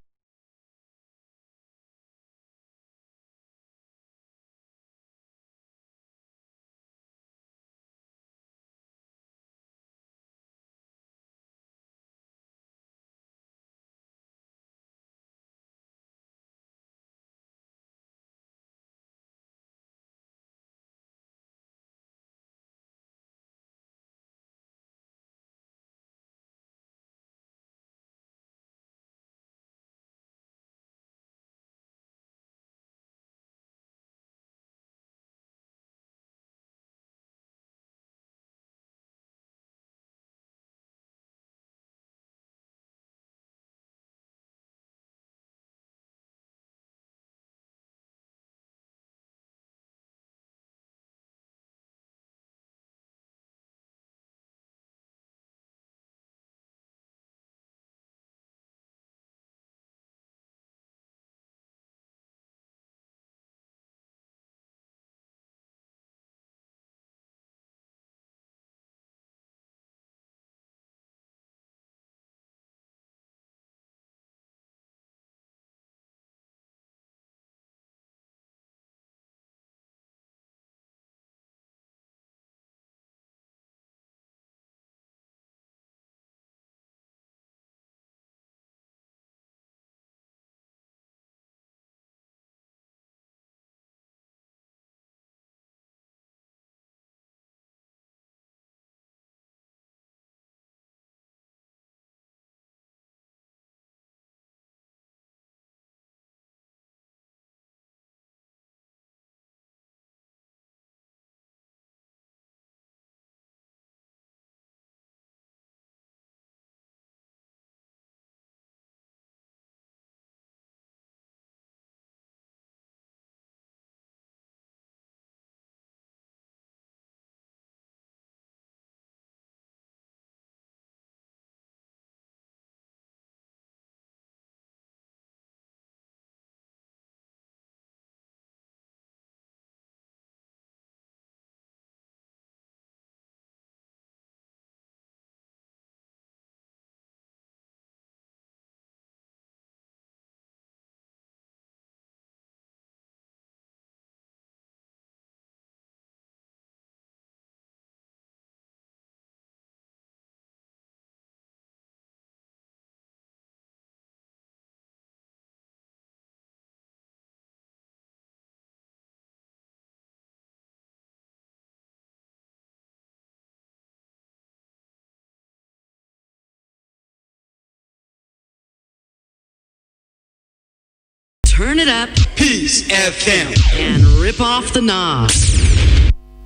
turn it up. Peace FM. And rip off the knob.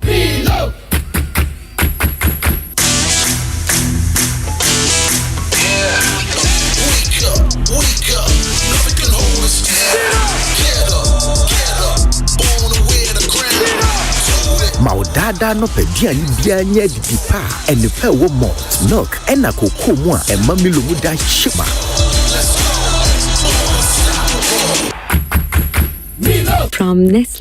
Reload. Wake up, nothing can hold us down. Get up, born to wear the crown. Maudada no pediani bianya di pa and the pe wo malt milk and a cocoa mo e mamilo muda shima. From Nestle.